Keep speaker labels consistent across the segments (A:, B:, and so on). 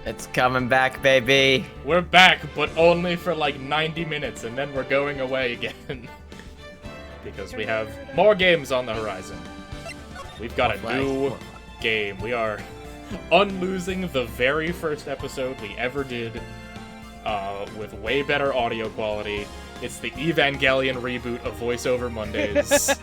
A: It's coming back, baby.
B: We're back, but only for like 90 minutes, and then we're going away again. Because we have more games on the horizon. We've got a new game. We are unlosing the very first episode we ever did, with way better audio quality. It's the Evangelion reboot of Voiceover Mondays.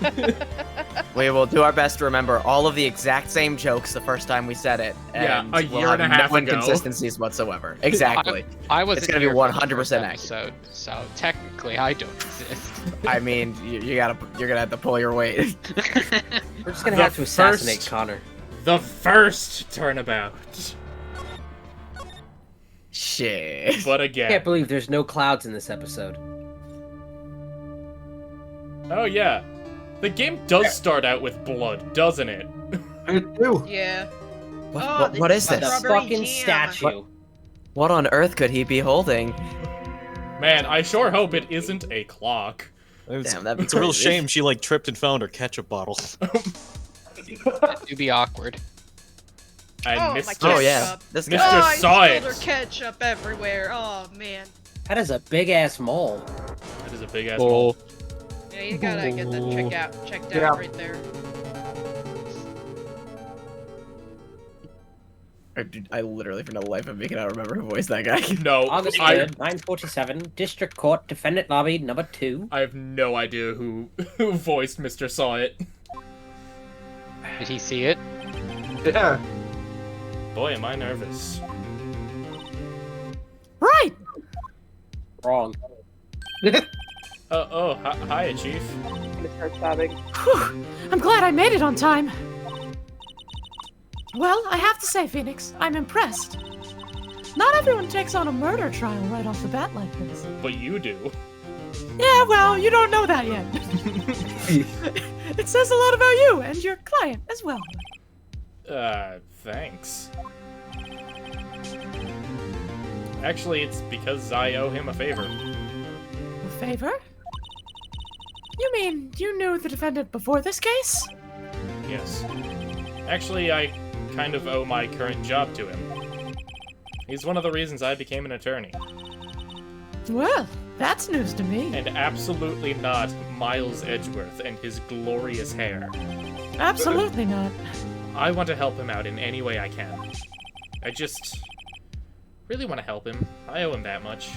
A: We will do our best to remember all of the exact same jokes the first time we said it. And
B: a year and a half
A: no
B: ago.
A: inconsistencies whatsoever. Exactly.
C: I was
A: It's gonna be 100% accurate.
C: So technically, I don't exist.
A: I mean, you're gonna have to pull your weight.
D: We're just gonna have to assassinate Connor.
B: The first turnabout.
A: Shit.
B: But
D: I
B: again.
D: can't believe there's no clouds in this episode.
B: Oh yeah. The game does start out with blood, doesn't it?
E: It do.
F: Yeah.
A: What is
D: The
A: this?
D: fucking statue.
A: What on earth could he be holding?
B: Man, I sure hope it isn't a clock.
A: Damn, that'd be
G: It's a real
A: crazy.
G: shame she, like, tripped and found her ketchup bottle.
C: It'd be awkward.
B: And
F: Oh, my
B: Mr.
F: ketchup.
A: Oh yeah, this
B: Mr.
A: guy.
F: Oh, I
B: saw
F: spilled her
B: it.
F: ketchup everywhere. Oh, man.
D: That is a big ass mole.
B: That is a big ass
G: Oh.
B: mole.
F: Yeah, you gotta get that checked
E: Yeah.
F: out right there.
A: I literally, for no life of me, cannot remember who voiced that guy.
B: No,
D: August 3rd, 9:47, District Court, Defendant Lobby, number 2.
B: I have no idea who voiced Mr. Saw It.
C: Did he see it?
E: Yeah.
B: Boy, am I nervous.
H: Right!
D: Wrong.
B: Hiya, Chief.
H: Whew. I'm glad I made it on time. Well, I have to say, Phoenix, I'm impressed. Not everyone takes on a murder trial right off the bat like this.
B: But you do.
H: Yeah, well, you don't know that yet. It says a lot about you and your client as well.
B: Thanks. Actually, it's because I owe him a favor.
H: A favor? You mean you knew the defendant before this case?
B: Yes. Actually, I kind of owe my current job to him. He's one of the reasons I became an attorney.
H: Well, that's news to me.
B: And absolutely not Miles Edgeworth and his glorious hair.
H: Absolutely not.
B: I want to help him out in any way I can. I just really want to help him. I owe him that much.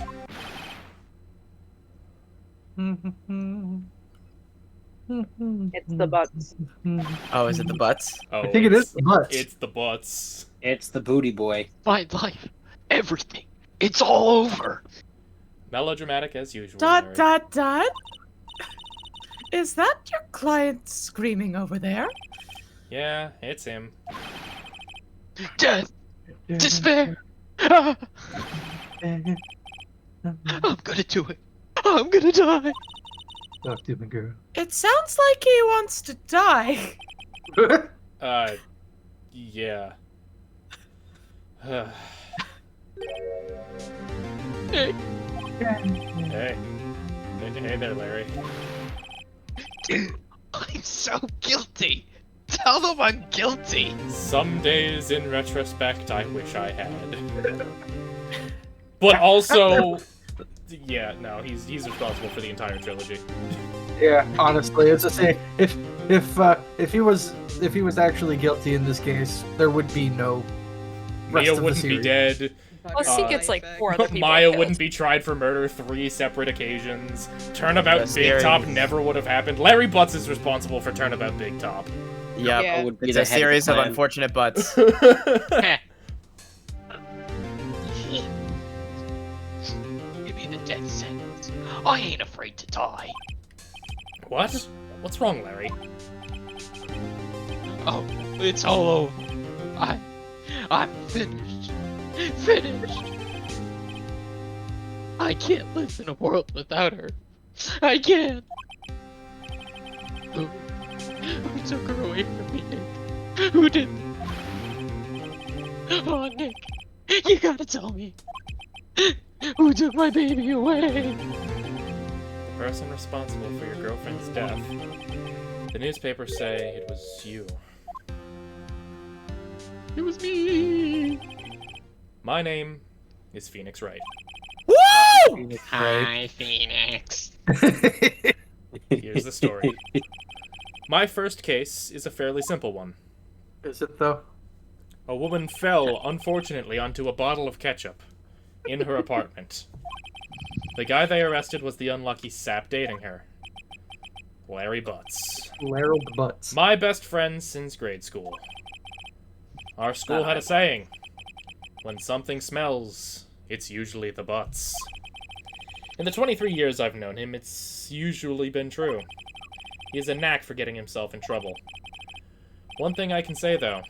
I: It's the butts.
A: Oh, is it the butts?
B: Oh,
E: I think it is the butts.
B: It's the butts.
D: It's the booty boy.
C: My life, everything. It's all over.
B: Melodramatic as usual.
H: Dot,
B: Larry.
H: dot, dot. Is that your client screaming over there?
B: Yeah, it's him.
C: Death. Despair. Ah. I'm gonna do it. I'm gonna die.
E: Talk to me, girl.
H: It sounds like he wants to die.
B: Yeah.
C: Hey.
B: Hey. Hey there, Larry.
C: Dude, I'm so guilty. Tell them I'm guilty.
B: Some days, in retrospect, I wish I had. But also, yeah, no, he's responsible for the entire trilogy.
E: Yeah, honestly, it's the same. If he was actually guilty in this case, there would be no rest
B: Mia
E: of the
B: wouldn't be
E: series.
B: dead.
I: Plus, he gets like 4 other people
B: Maya
I: killed.
B: wouldn't be tried for murder 3 separate occasions. Turnabout
A: The
B: Big Top
A: series.
B: never would have happened. Larry Butts is responsible for Turnabout Big Top.
A: Yep.
F: Yeah.
D: Would be
A: It's
D: the
A: a
D: head
A: series of
D: clan.
A: unfortunate butts.
C: Heh. Give me the death sentence. I ain't afraid to die.
B: What? What's wrong, Larry?
C: Oh, it's all over. I'm finished. Finished. I can't live in a world without her. I can't. Who took her away from me, Nick? Who did? Oh, Nick, you gotta tell me. Who took my baby away?
B: The person responsible for your girlfriend's death. The newspapers say it was you.
C: It was me.
B: My name is Phoenix Wright.
A: Woo!
C: Hi, Phoenix.
B: Here's the story. My first case is a fairly simple one.
E: Is it though?
B: A woman fell, unfortunately, onto a bottle of ketchup in her apartment. The guy they arrested was the unlucky sap dating her. Larry Butts.
E: Larry Butts.
B: My best friend since grade school. Our school had a saying. When something smells, it's usually the butts. In the 23 years I've known him, it's usually been true. He has a knack for getting himself in trouble. One thing I can say, though,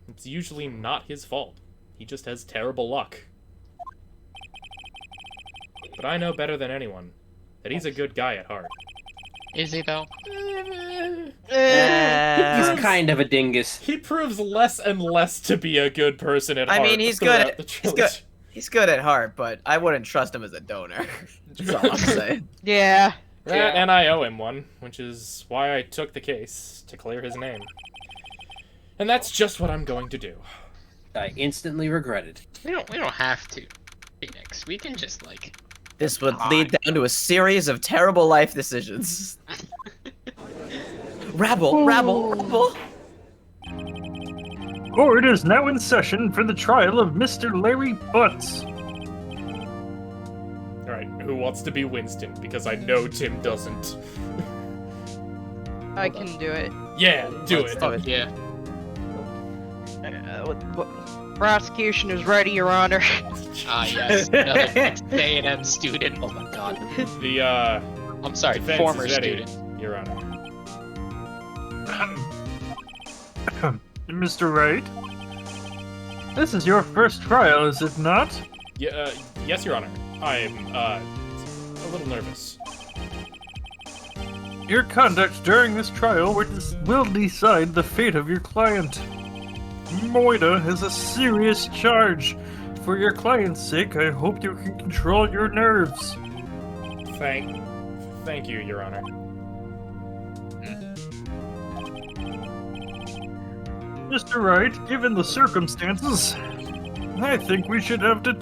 B: it's usually not his fault. He just has terrible luck. But I know better than anyone that he's a good guy at heart.
C: Is he though?
D: He's kind of a dingus.
B: He proves less and less to be a good person at
A: I
B: heart.
A: mean, he's
B: throughout
A: good.
B: the
A: He's good.
B: trilogy.
A: He's good at heart, but I wouldn't trust him as a donor. That's all I'm saying.
F: Yeah.
B: That, and I owe him one, which is why I took the case, to clear his name. And that's just what I'm going to do.
D: I instantly regretted.
C: We don't have to, Phoenix. We can just like.
A: This would lead down to a series of terrible life decisions. Rabble, rabble, rabble.
E: Court is now in session for the trial of Mr. Larry Butts.
B: Alright, who wants to be Winston? Because I know Tim doesn't.
F: I can do it.
B: Yeah, do
A: Let's
B: it.
A: do it.
C: Yeah.
F: Prosecution is ready, Your Honor.
C: Ah, yes. Another A&M student. Oh my god.
B: The,
C: I'm sorry,
B: defense
C: former
B: is ready,
C: student.
B: Your Honor.
E: Mr. Wright? This is your first trial, is it not?
B: Yeah, yes, Your Honor. I'm, a little nervous.
E: Your conduct during this trial will decide the fate of your client. Moida has a serious charge. For your client's sake, I hope you can control your nerves.
B: Thank you, Your Honor.
E: Mr. Wright, given the circumstances, I think we should have a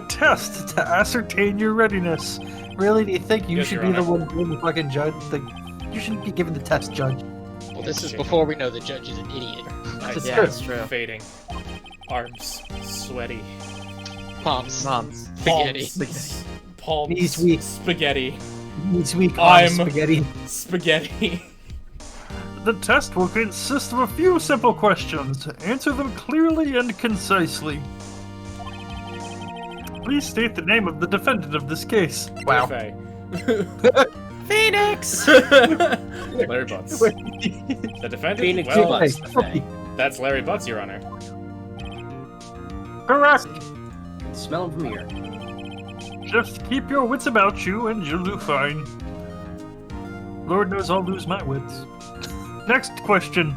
E: test to ascertain your readiness. Really, do you think you
B: Yes,
E: should
B: Your
E: be the
B: Honor.
E: one doing the fucking judge? You shouldn't be given the test, Judge.
C: Well, this is before we know the judge is an idiot.
E: It's
A: Yeah,
E: true.
A: it's true.
B: Fading. Arms sweaty.
C: Palms.
A: Moms.
C: Spaghetti.
B: Palms.
E: Knees weak.
B: Spaghetti.
E: Needs weak
B: I'm-
E: arms, spaghetti.
B: Spaghetti.
E: The test will consist of a few simple questions. Answer them clearly and concisely. Please state the name of the defendant of this case.
A: Wow.
B: Buffet.
A: Phoenix!
B: Larry Butts. The defendant?
D: Phoenix
B: Well,
D: Butts.
E: Hey,
B: that's Larry Butts, Your Honor.
E: correct.
D: Smell him from here.
E: Just keep your wits about you and you'll do fine. Lord knows I'll lose my wits. Next question.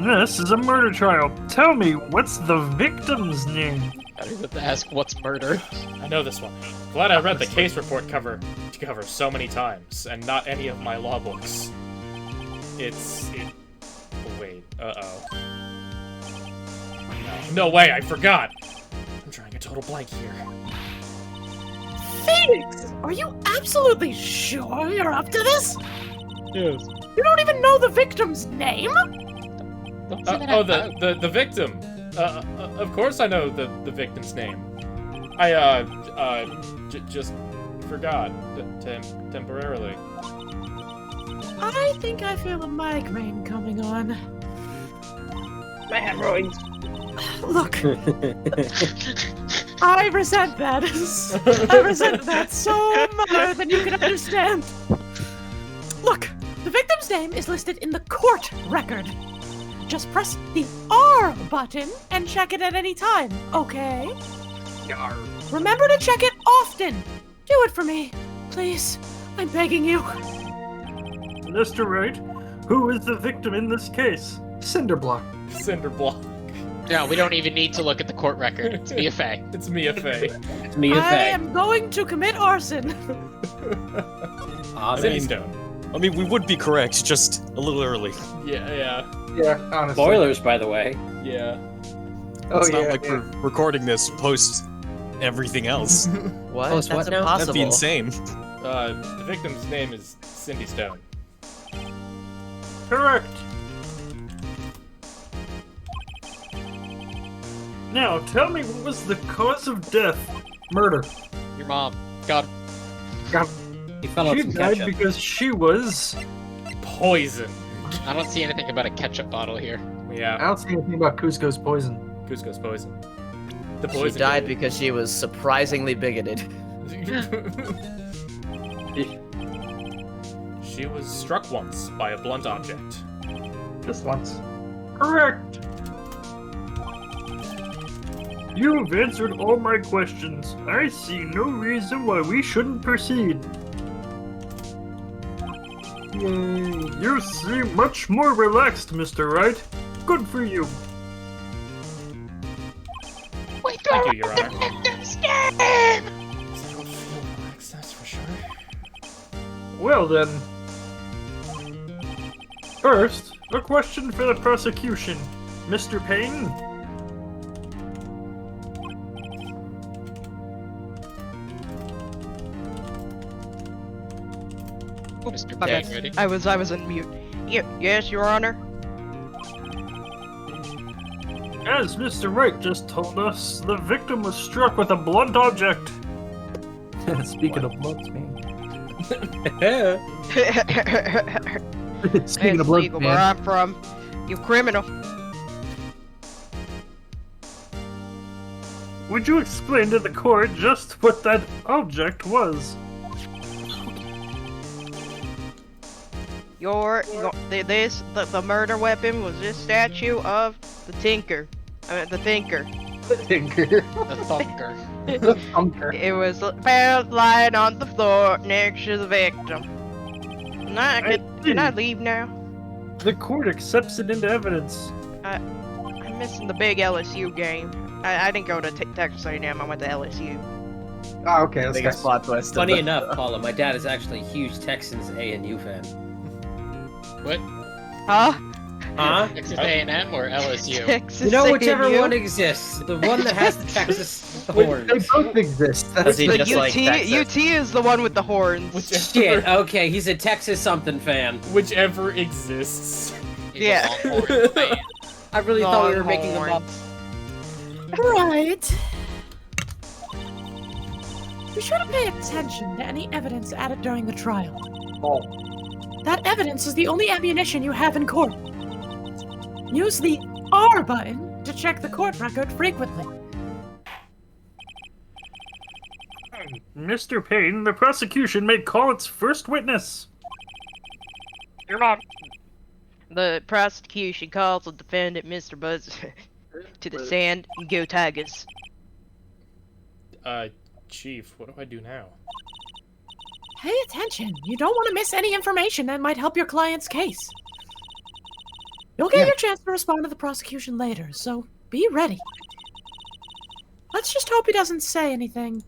E: This is a murder trial. Tell me, what's the victim's name?
C: I was about to ask what's murder.
B: I know this one. Glad I read the case report cover so many times, and not any of my law books. Oh, wait. Uh-oh. No way, I forgot! I'm drawing a total blank here.
H: Phoenix! Are you absolutely sure you're up to this?
C: Yes.
H: You don't even know the victim's name?
C: Don't say that out loud.
B: The victim. Of course I know the victim's name. I, just forgot temporarily.
H: I think I feel a migraine coming on.
I: My hemorrhoids.
H: Look, I resent that. I resent that so more than you can understand. Look, the victim's name is listed in the court record. Just press the R button and check it at any time, okay? Remember to check it often. Do it for me, please. I'm begging you.
E: Mr. Wright, who is the victim in this case? Cinderblock.
B: Cinder block.
C: No, we don't even need to look at the court record. It's Mia Fey.
B: It's Mia Fey.
D: It's Mia
H: I
D: Fey.
H: am going to commit arson.
B: City Stone.
G: I mean, we would be correct, just a little early.
B: Yeah.
E: Yeah, honestly.
D: Spoilers, by the way.
B: Yeah.
G: It's not like we're recording this post everything else.
A: What?
D: Post
A: That's
D: what now?
A: impossible.
G: That'd be insane.
B: The victim's name is Cindy Stone.
E: Correct. Now, tell me what was the cause of death? Murder.
C: Your mom. God.
D: He fell out
E: She
D: some
E: died
D: ketchup.
E: because she was...
B: Poison.
C: I don't see anything about a ketchup bottle here.
J: I
B: Yeah,
J: don't see anything about Cusco's poison.
B: Cusco's poison. The
A: She
B: poison.
A: died because she was surprisingly bigoted.
B: She was struck once by a blunt object.
J: Just once.
E: Correct. You've answered all my questions. I see no reason why we shouldn't proceed. You seem much more relaxed, Mr. Wright. Good for you.
B: Thank you, Your Honor. I don't feel relaxed, that's for sure.
E: Well then. First, a question for the prosecution. Mr. Payne?
C: Mr.
F: My
C: Dang,
F: bad.
C: ready?
F: I was on mute. Yes, Your Honor.
E: As Mr. Wright just told us, the victim was struck with a blunt object.
J: Speaking of bloods, man. Speaking
F: It's
J: of bloods,
F: legal where
J: man.
F: I'm from. You criminal.
E: Would you explain to the court just what that object was?
F: The murder weapon was this statue of the Tinker. The Thinker.
J: The Tinker.
C: The thunker.
J: The Thunker.
F: It was found lying on the floor next to the victim. Can I leave now?
E: The court accepts it into evidence.
F: I'm missing the big LSU game. I didn't go to Texas A&M. I went to LSU.
J: Oh, okay, let's
A: Biggest
J: go.
A: plot twist. of
D: Funny
A: the-
D: enough, Paula, my dad is actually a huge Texans A&U fan.
C: What?
F: Huh?
D: Huh?
C: Texas A&M or LSU?
F: Texas
D: You know, whichever
F: A&U?
D: one exists. The one that has the Texas
J: They
D: horns.
J: both exist.
A: Does
J: That's
A: he
F: The
A: just
F: UT,
A: like Texas?
F: UT is the one with the horns.
D: Shit, okay, he's a Texas something fan.
B: Whichever exists.
C: He's
F: Yeah.
C: a Longhorn fan.
D: I really thought we were making them up.
H: Right. Be sure to pay attention to any evidence added during the trial. That evidence is the only ammunition you have in court. Use the R button to check the court record frequently.
E: Mr. Payne, the prosecution may call its first witness.
I: You're not.
F: The prosecution calls the defendant, Mr. Buzz, to the stand and go Tigers.
B: Chief, what do I do now?
H: Pay attention. You don't want to miss any information that might help your client's case. You'll get your chance to respond to the prosecution later, so be ready. Let's just hope he doesn't say anything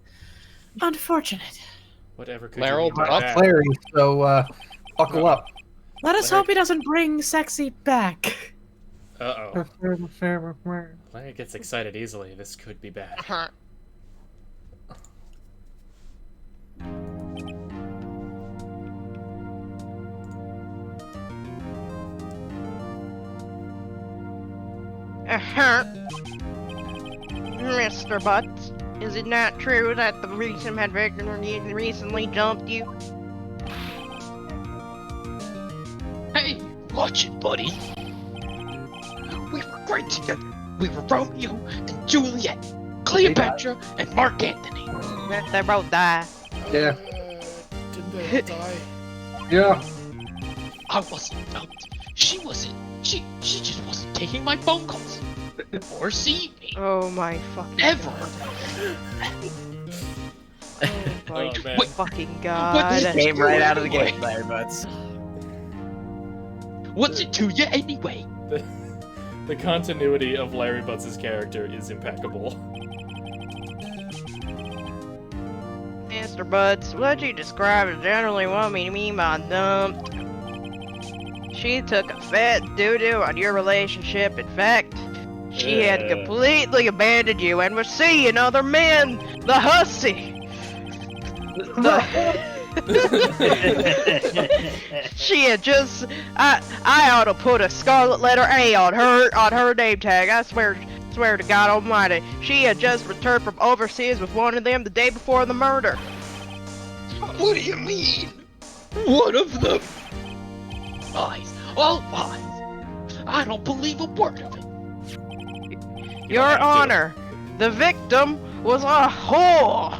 H: unfortunate.
B: Whatever could
C: Laryl,
B: you mean by
C: Buck,
B: that?
J: Larry, so, buckle up.
H: Let us hope he doesn't bring sexy back.
B: Uh-oh. Larry gets excited easily. This could be bad.
F: Mr. Butts, is it not true that the recent victim recently jumped you?
C: Hey, watch it, buddy. We were great together. We were Romeo and Juliet, Cleopatra and Mark Antony.
F: Yes, they both died.
J: Yeah.
B: Did they die?
J: Yeah.
C: I wasn't dumped. She wasn't. She just wasn't taking my phone calls or seeing me.
F: Oh my fucking
C: Ever.
F: Oh my
B: Oh, man.
F: fucking
C: What
F: god.
C: did
A: Came right out of the
C: Anyway.
A: gate, Larry Butts.
C: What's it to you anyway?
B: The continuity of Larry Butts' character is impeccable.
F: Mr. Butts, what you describe as generally what we mean by dumped. She took a fat doo-doo on your relationship. In fact, She had completely abandoned you and was seeing other men. The hussy. She had just. I ought to put a scarlet letter A on her name tag. I swear to God Almighty. She had just returned from overseas with one of them the day before the murder.
C: What do you mean? One of them? Lies. All lies. I don't believe a word of it.
F: Your Honor, the victim was a whore.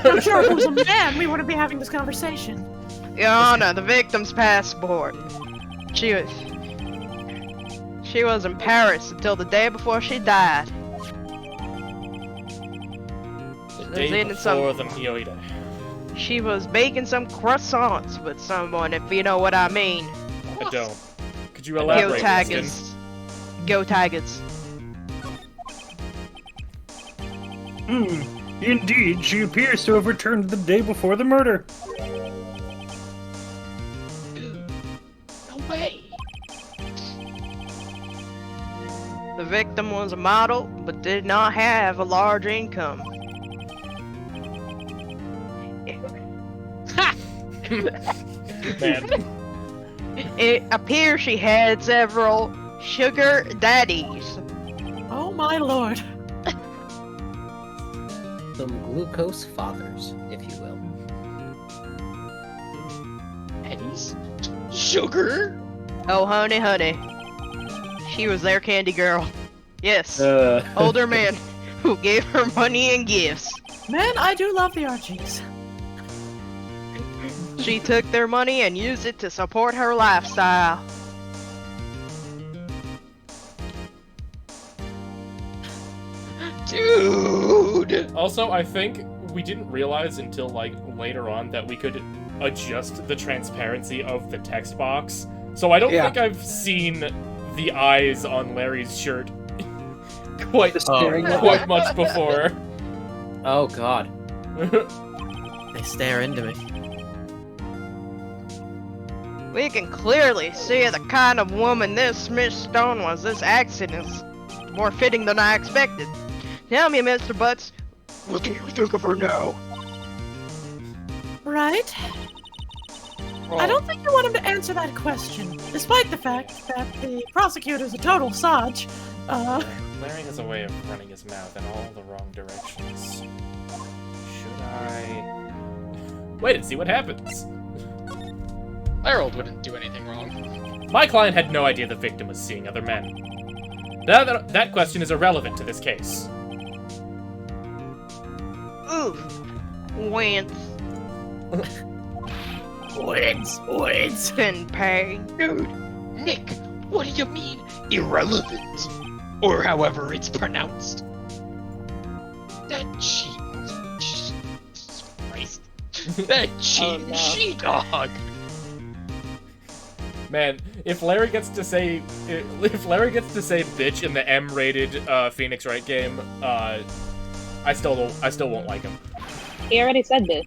H: I'm sure if it was a man, we wouldn't be having this conversation.
F: Your Honor, the victim's passport. She was in Paris until the day before she died.
B: The day before the murder.
F: She was baking some croissants with someone, if you know what I mean.
B: I don't. Could you elaborate,
F: Go Tigers. Go Tigers.
E: Indeed, she appears to have returned the day before the murder.
C: No way.
F: The victim was a model, but did not have a large income.
B: Man.
F: It appears she had several sugar daddies.
H: Oh my lord.
D: Some glucose fathers, if you will.
C: Daddies? Sugar?
F: Oh, honey, honey. She was their candy girl. Yes. Older man who gave her money and gifts.
H: Man, I do love the Archies.
F: She took their money and used it to support her lifestyle.
C: Dude!
B: Also, I think we didn't realize until, like, later on that we could adjust the transparency of the text box. So I don't think I've seen the eyes on Larry's shirt quite much before.
D: Oh god.
A: They stare into me.
F: We can clearly see the kind of woman this Miss Stone was. This accent is more fitting than I expected. Tell me, Mr. Butts,
C: What do you think of her now?
H: Right? I don't think you want him to answer that question, despite the fact that the prosecutor's a total Saj.
B: Larry has a way of running his mouth in all the wrong directions. Should I... Wait and see what happens.
C: Harold wouldn't do anything wrong.
B: My client had no idea the victim was seeing other men. That question is irrelevant to this case.
F: oof, wince,
A: Wins.
F: and pain.
C: Dude, Nick, what do you mean irrelevant? Or however it's pronounced. That cheating, Jesus Christ. That cheating she-dog.
B: Man, if Larry gets to say bitch in the M-rated Phoenix Wright game, I still won't like him.
I: He already said this.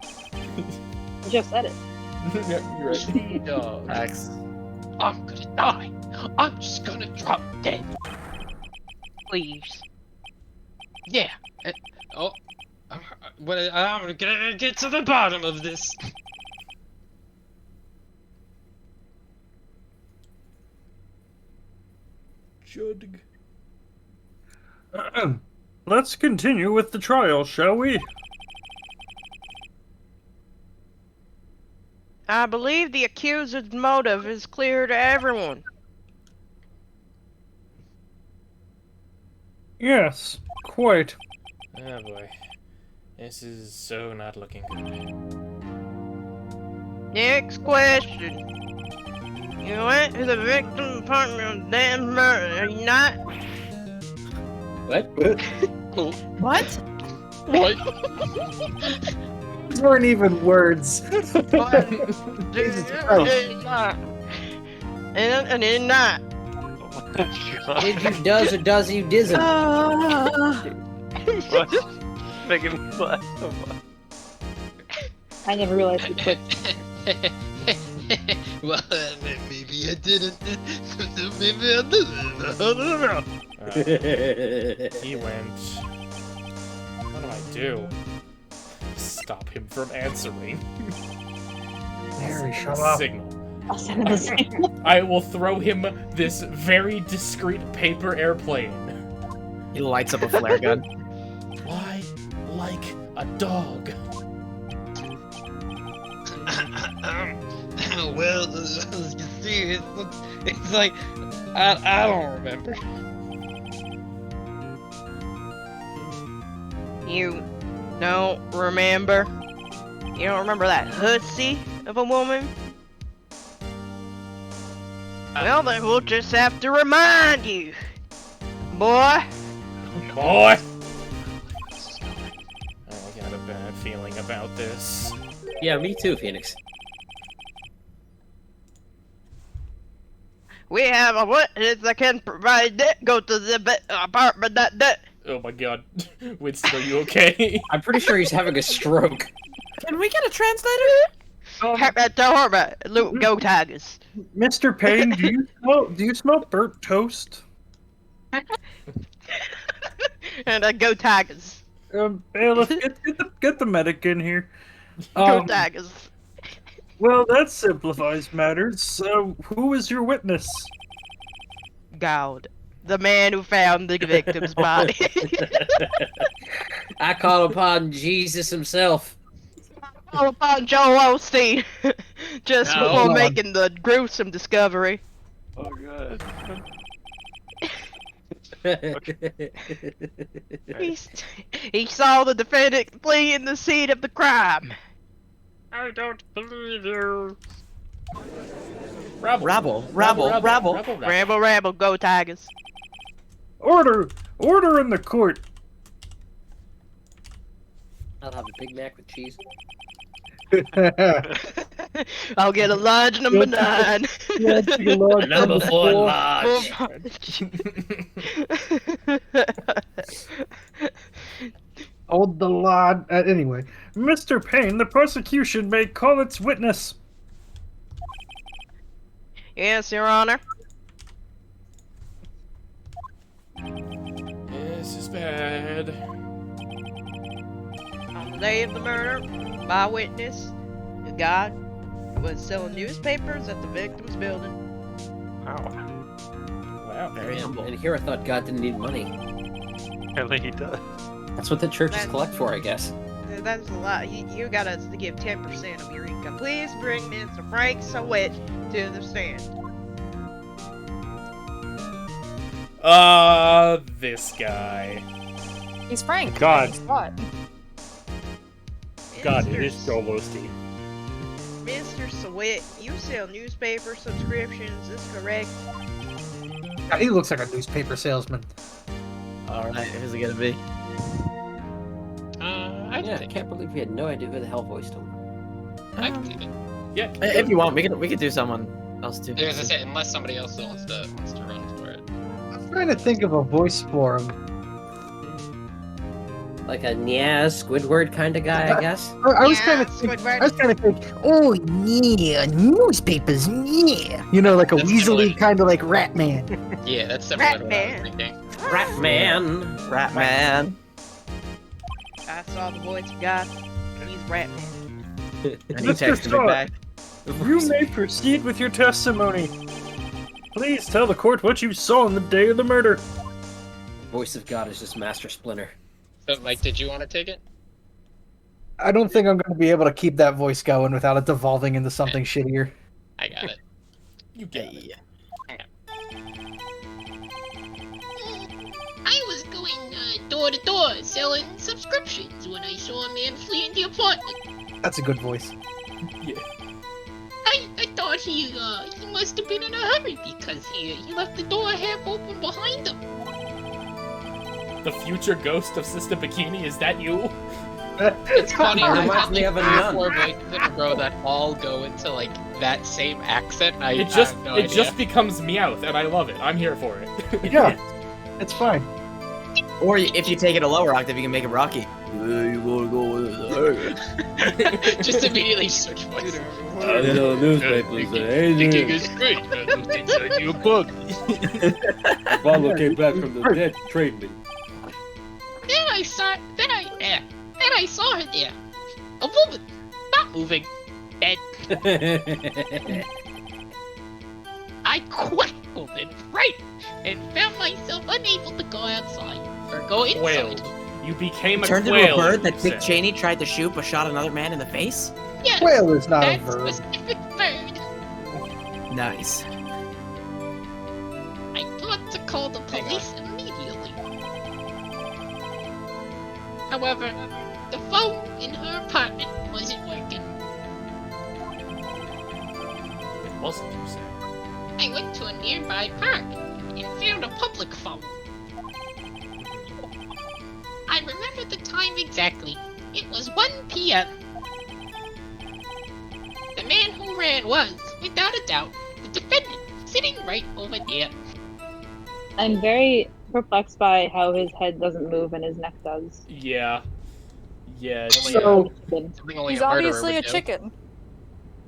I: He just said it.
B: Yeah, you're right.
C: She-dog.
A: X.
C: I'm gonna die. I'm just gonna drop dead.
F: Please.
C: Yeah. I'm gonna get to the bottom of this.
B: Judg.
E: Let's continue with the trial, shall we?
F: I believe the accuser's motive is clear to everyone.
E: Yes, quite.
B: Oh boy. This is so not looking good.
F: Next question. You went to the victim's apartment on damn murder, are you not?
D: What?
H: What?
C: What?
J: These weren't even words.
F: What?
J: Jesus
F: And did not.
D: Did you does or does you disn't?
A: Making me laugh so much.
I: I never realized he quit.
C: Well, maybe I didn't. Maybe I didn't. I don't know.
B: He went. What do I do? Stop him from answering.
J: Harry, shut up.
B: Signal.
I: I'll send him the signal.
B: I will throw him this very discreet paper airplane.
A: He lights up a flare gun.
B: Fly like a dog.
C: Well, you see, it's like I don't remember.
F: You don't remember? You don't remember that hussy of a woman? Well, then we'll just have to remind you, boy.
B: Boy! I got a bad feeling about this.
D: Yeah, me too, Phoenix.
F: We have a witness that can provide it. Go to the apartment that day.
B: Oh my god. Winston, are you okay?
D: I'm pretty sure he's having a stroke.
H: Can we get a translator?
F: Tell her about it. Go Tigers.
E: Mr. Payne, do you smell burnt toast?
F: And go Tigers.
E: Bailiff, get the medic in here.
F: Go Tigers.
E: Well, that simplifies matters. So, who is your witness?
F: God. The man who found the victim's body.
D: I call upon Jesus himself.
F: Call upon Joel Osteen. Just
J: No.
F: before
J: Hold on.
F: making the gruesome discovery.
G: Oh god.
F: He saw the defendant fleeing the scene of the crime.
C: I don't believe you.
A: Rabble.
F: Ramble, go Tigers.
E: Order in the court.
D: I'll have a Big Mac with cheese.
F: I'll get a large number 9.
D: Number 4 large.
J: Hold the line. Anyway,
E: Mr. Payne, the prosecution may call its witness.
F: Yes, Your Honor.
B: This is bad.
F: On the day of the murder, my witness, God, was selling newspapers at the victim's building.
B: Wow, very humble.
D: And here I thought God didn't need money.
G: Apparently he does.
D: That's what the churches collect for, I guess.
F: That's a lot. You got us to give 10% of your income. Please bring Mr. Frank Sweat to the stand.
B: This guy.
H: He's Frank.
E: God.
H: What?
E: God, it is Joel Osteen.
F: Mr. Sweat, you sell newspaper subscriptions, is correct?
J: God, he looks like a newspaper salesman.
A: Alright, who's it gonna be?
D: I can't believe we had no idea who the hell voiced him.
C: I can do it.
B: Yeah.
A: If you want, we could do someone else too.
C: There's a say, unless somebody else wants to run for it.
J: I'm trying to think of a voice for him.
D: Like a Nyaz, Squidward kind of guy, I guess.
J: I was
F: Yeah,
J: kind of
F: Squidward.
J: think, oh yeah, newspapers, yeah. You know, like a
C: That's
J: weaselly
C: similar.
J: kind of like Rat Man.
C: Yeah, that's similar to what I was
F: Ratman.
C: thinking.
D: Ratman.
A: Ratman.
F: I saw the voice of God. He's Ratman.
A: And he
E: Mr.
A: texted me
E: Scott.
A: back.
E: You may proceed with your testimony. Please tell the court what you saw on the day of the murder.
D: Voice of God is just Master Splinter.
C: So, Mike, did you want to take it?
J: I don't think I'm going to be able to keep that voice going without it devolving into something shittier.
C: I got it.
B: You get it.
K: I was going door to door selling subscriptions when I saw a man fleeing the apartment.
J: That's a good voice.
K: I thought he must have been in a hurry because he left the door half open behind him.
B: The future ghost of Sister Bikini, is that you?
C: It's funny.
D: It
C: I've
D: reminds
C: had
D: me
C: like
D: of a
C: 3 or
D: nun.
C: 4 voices in a row that all go into like that same accent. And I
B: It just
C: have no
B: it
C: idea.
B: just becomes Meowth, and I love it. I'm here for it.
J: Yeah, it's fine.
A: Or if you take it a lower octave, you can make it Rocky.
L: You wanna go with it?
C: Just immediately switch voice.
L: I did on newspapers.
C: The gig is great. Inside you a bug.
L: Apollo came back from the dead to train me.
K: Then I saw her there. A woman, not moving. And I quailed and frightened and found myself unable to go outside or go inside.
B: Quailed. You became a
A: Turned
B: quail.
A: into a bird that
B: you
A: Dick
B: said.
A: Cheney tried to shoot but shot another man in the face?
K: Yes,
J: Quail is not a
K: that
J: verb.
K: specific bird.
A: Nice.
K: I thought to call the police immediately. However, the phone in her apartment wasn't working.
B: It wasn't, you said.
K: I went to a nearby park and found a public phone. I remember the time exactly. It was 1 p.m. The man who ran was, without a doubt, the defendant, sitting right over there.
I: I'm very perplexed by how his head doesn't move and his neck does.
B: Yeah. Yeah.
J: So-
C: Something only
H: He's
C: a murderer
H: obviously a
C: would do.
H: chicken.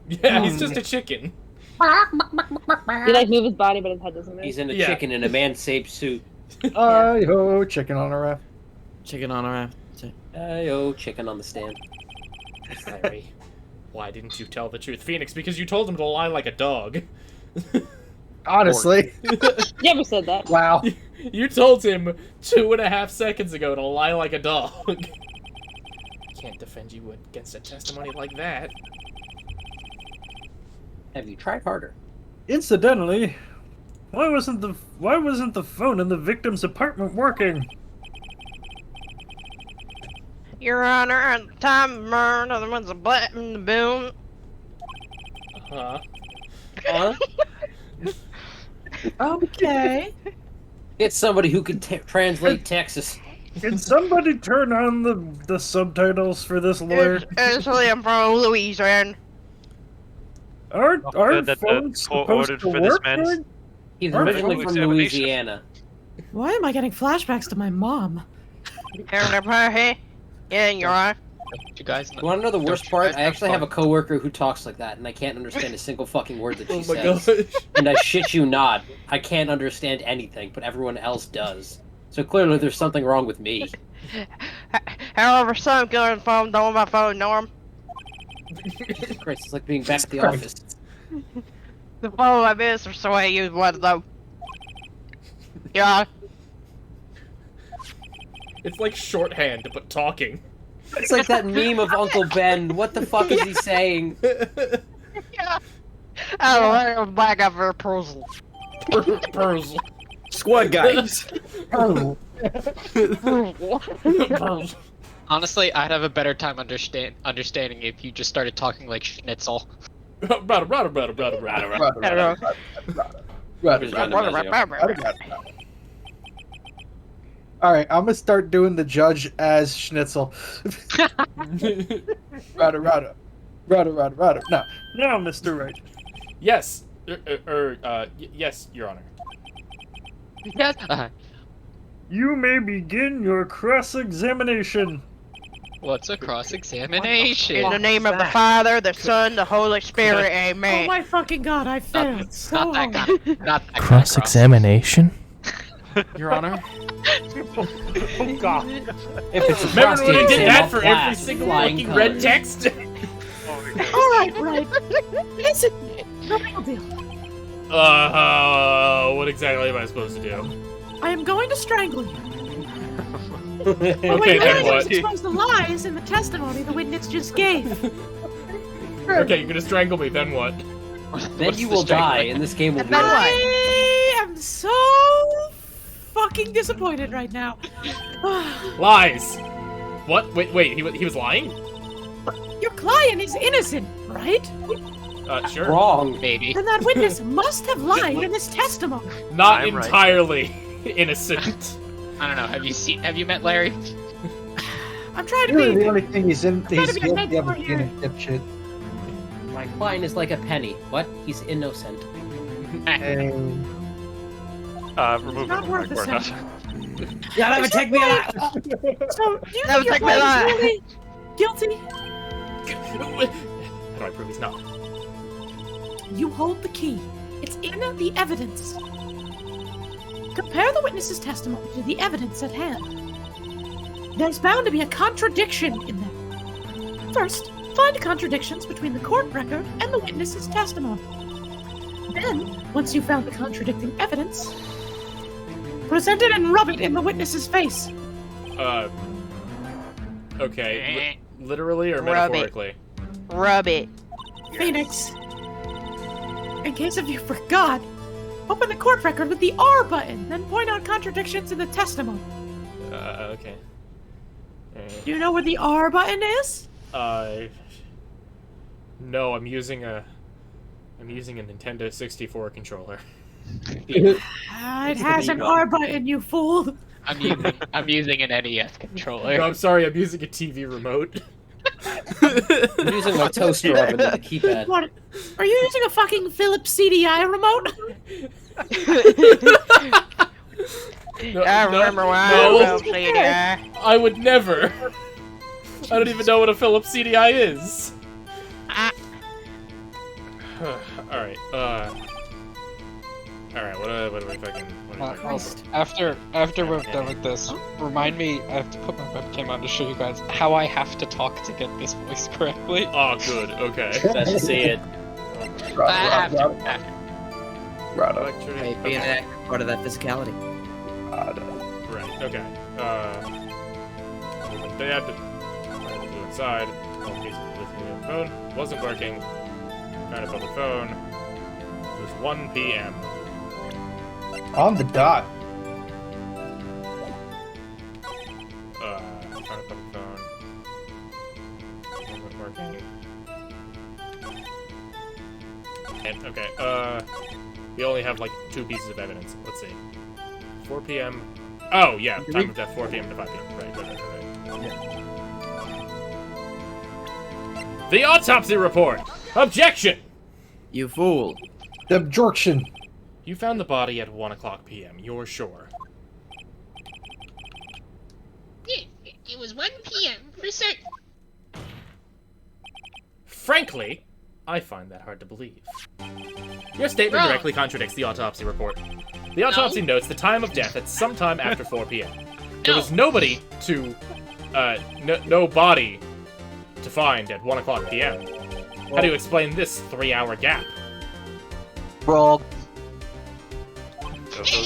B: Yeah, he's just a chicken.
I: He like move his body, but his head doesn't move.
D: He's in a
B: Yeah.
D: chicken in a man-shaped suit.
J: Hi-ho, chicken on a raft.
A: Chicken on a raft.
D: Hi-yo, chicken on the stand.
B: Larry, why didn't you tell the truth? Phoenix, because you told him to lie like a dog.
J: Honestly.
I: You ever said that?
J: Wow.
B: You told him 2.5 seconds ago to lie like a dog. Can't defend you against a testimony like that.
D: Have you tried harder?
E: Incidentally, why wasn't the phone in the victim's apartment working?
F: Your Honor, at the time of murder, there was a black in the boom.
B: Huh?
D: Huh?
H: Okay.
D: Get somebody who can translate Texas.
E: Can somebody turn on the subtitles for this lawyer?
F: Actually, I'm from Louisiana.
E: Aren't
M: good that the
E: phones
M: court
E: supposed
M: ordered
E: to
M: for this
E: work?
M: man's-
E: good?
D: He's
E: Aren't
D: originally
E: phones-
D: from
M: examination.
D: Louisiana.
H: Why am I getting flashbacks to my mom?
F: Yeah, Your Honor.
C: You guys.
D: You want to know the worst
C: you
D: part?
C: guys
D: I
C: have
D: actually have a
C: fun?
D: coworker who talks like that, and I can't understand a single fucking word that she
B: Oh my
D: says.
B: gosh.
D: And I shit you not, I can't understand anything, but everyone else does. So clearly there's something wrong with me.
F: However, some good on phone, don't my phone, Norm.
D: Jesus Christ, it's like being back at the office.
F: The phone I miss, so I use one of them. Your Honor.
B: It's like shorthand, but talking.
D: It's like that meme of Uncle Ben. What the fuck is he saying?
F: Yeah. I don't know, I'm back up for a proposal.
B: Pearls.
A: Squad guys.
C: Honestly, I'd have a better time understanding if you just started talking like Schnitzel.
J: Alright, I'm gonna start doing the judge as Schnitzel. Rada. No.
E: Now, Mr. Wright.
B: Yes. Yes, Your Honor.
C: Yes.
E: You may begin your cross-examination.
C: What's a cross-examination?
F: In the name of the Father, the Son, the Holy Spirit,
H: Oh
F: amen.
H: my fucking god, I failed so
C: Not that
H: hard.
C: kind. Not that
M: Cross-examination?
A: Your Honor.
E: Oh god.
D: If it's a
B: Remember when I
D: prostate
B: did
D: exam,
B: that
D: I'll
B: for
D: blast
B: every single
D: flying
B: fucking red
D: colors.
B: text?
H: Alright, right. Listen, the real deal.
B: What exactly am I supposed to do?
H: I am going to strangle you.
B: Okay,
H: When
B: then
H: you
B: what?
H: expose the lies in the testimony the witness just gave.
B: Okay, you're gonna strangle me, then what?
D: Then
C: What's
D: you
C: the
D: will die,
C: strangling?
D: and this game will be
F: Then
D: over.
F: what?
H: I am so fucking disappointed right now.
B: Lies! What? Wait, he was lying?
H: Your client is innocent, right?
B: Sure.
D: Wrong.
C: Maybe.
H: Then that witness must have lied in his testimony.
B: Not
M: I'm right.
B: entirely innocent.
C: I don't know. Have you met Larry?
H: I'm trying to
J: Really,
H: be.
J: the only thing he's
H: trying to be a
J: guilty of
H: mentor
J: is being a
H: here.
J: dipshit.
D: My client is like a penny. What? He's innocent.
J: And
M: Remove
H: Not
M: it.
H: worth the
M: We're not.
H: same.
D: Yeah, never take me alive.
H: So, do you
F: Never
H: think your
F: take me
H: boy
F: alive.
H: is really guilty?
B: How do I prove he's not?
H: You hold the key. It's in the evidence. Compare the witness's testimony to the evidence at hand. There's bound to be a contradiction in there. First, find contradictions between the court record and the witness's testimony. Then, once you've found the contradicting evidence, present it and rub it in the witness's face.
B: Okay. Literally or
F: Rub it.
B: metaphorically?
F: Rub it.
H: Phoenix, in case if you forgot, open the court record with the R button, then point out contradictions in the testimony.
B: Okay.
H: Do you know where the R button is?
B: No, I'm using a Nintendo 64 controller.
H: It has an R button, you fool.
K: I'm using an NES controller.
B: No, I'm sorry, I'm using a TV remote.
D: I'm using my toaster oven and the keypad.
H: What? Are you using a fucking Philips CDI remote?
F: I remember when I
B: no.
F: was CDI.
B: I would never. I don't even know what a Philips CDI is. Alright, Alright, what do we fucking...
C: After we're done with this, remind me, I have to put my webcam on to show you guys how I have to talk to get this voice correctly.
B: Oh, good, okay.
D: Let's see it.
K: After.
A: Hey, being an active part of that physicality.
B: Right, okay. Dad, I had to do inside. Phone case with me on the phone. Wasn't working. Found a public phone. It was 1 p.m.
J: On the dot.
B: Found a public phone. Wasn't working. And, okay, we only have, like, 2 pieces of evidence. Let's see. 4 p.m. Oh, yeah, time of death, 4 p.m. to 5 p.m. Right.
J: Yeah.
B: The autopsy report! Objection!
A: You fool.
J: Objection.
B: You found the body at 1 o'clock p.m., you're sure?
K: Yes, it was 1 p.m. for certain.
B: Frankly, I find that hard to believe. Your statement
K: Wrong.
B: directly contradicts the autopsy report. The autopsy notes the time of death at some time after 4 p.m. There was nobody to, no body to find at 1 o'clock p.m. How do you explain this 3-hour gap?
F: Wrong.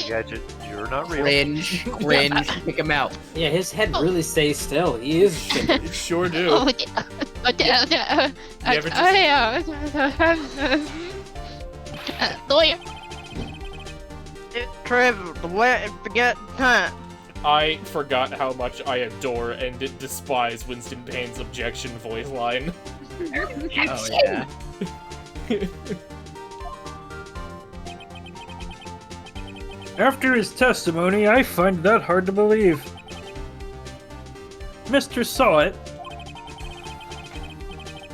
L: Gadget, you're not real.
A: Cringe, kick him out.
D: Yeah, his head really stays still. He is shit.
B: Sure do.
K: Oh, lawyer.
F: Trevor, forget time.
B: I forgot how much I adore and despise Winston Payne's objection voice line.
A: Oh, yeah.
E: After his testimony, I find that hard to believe. Mr. Saw It,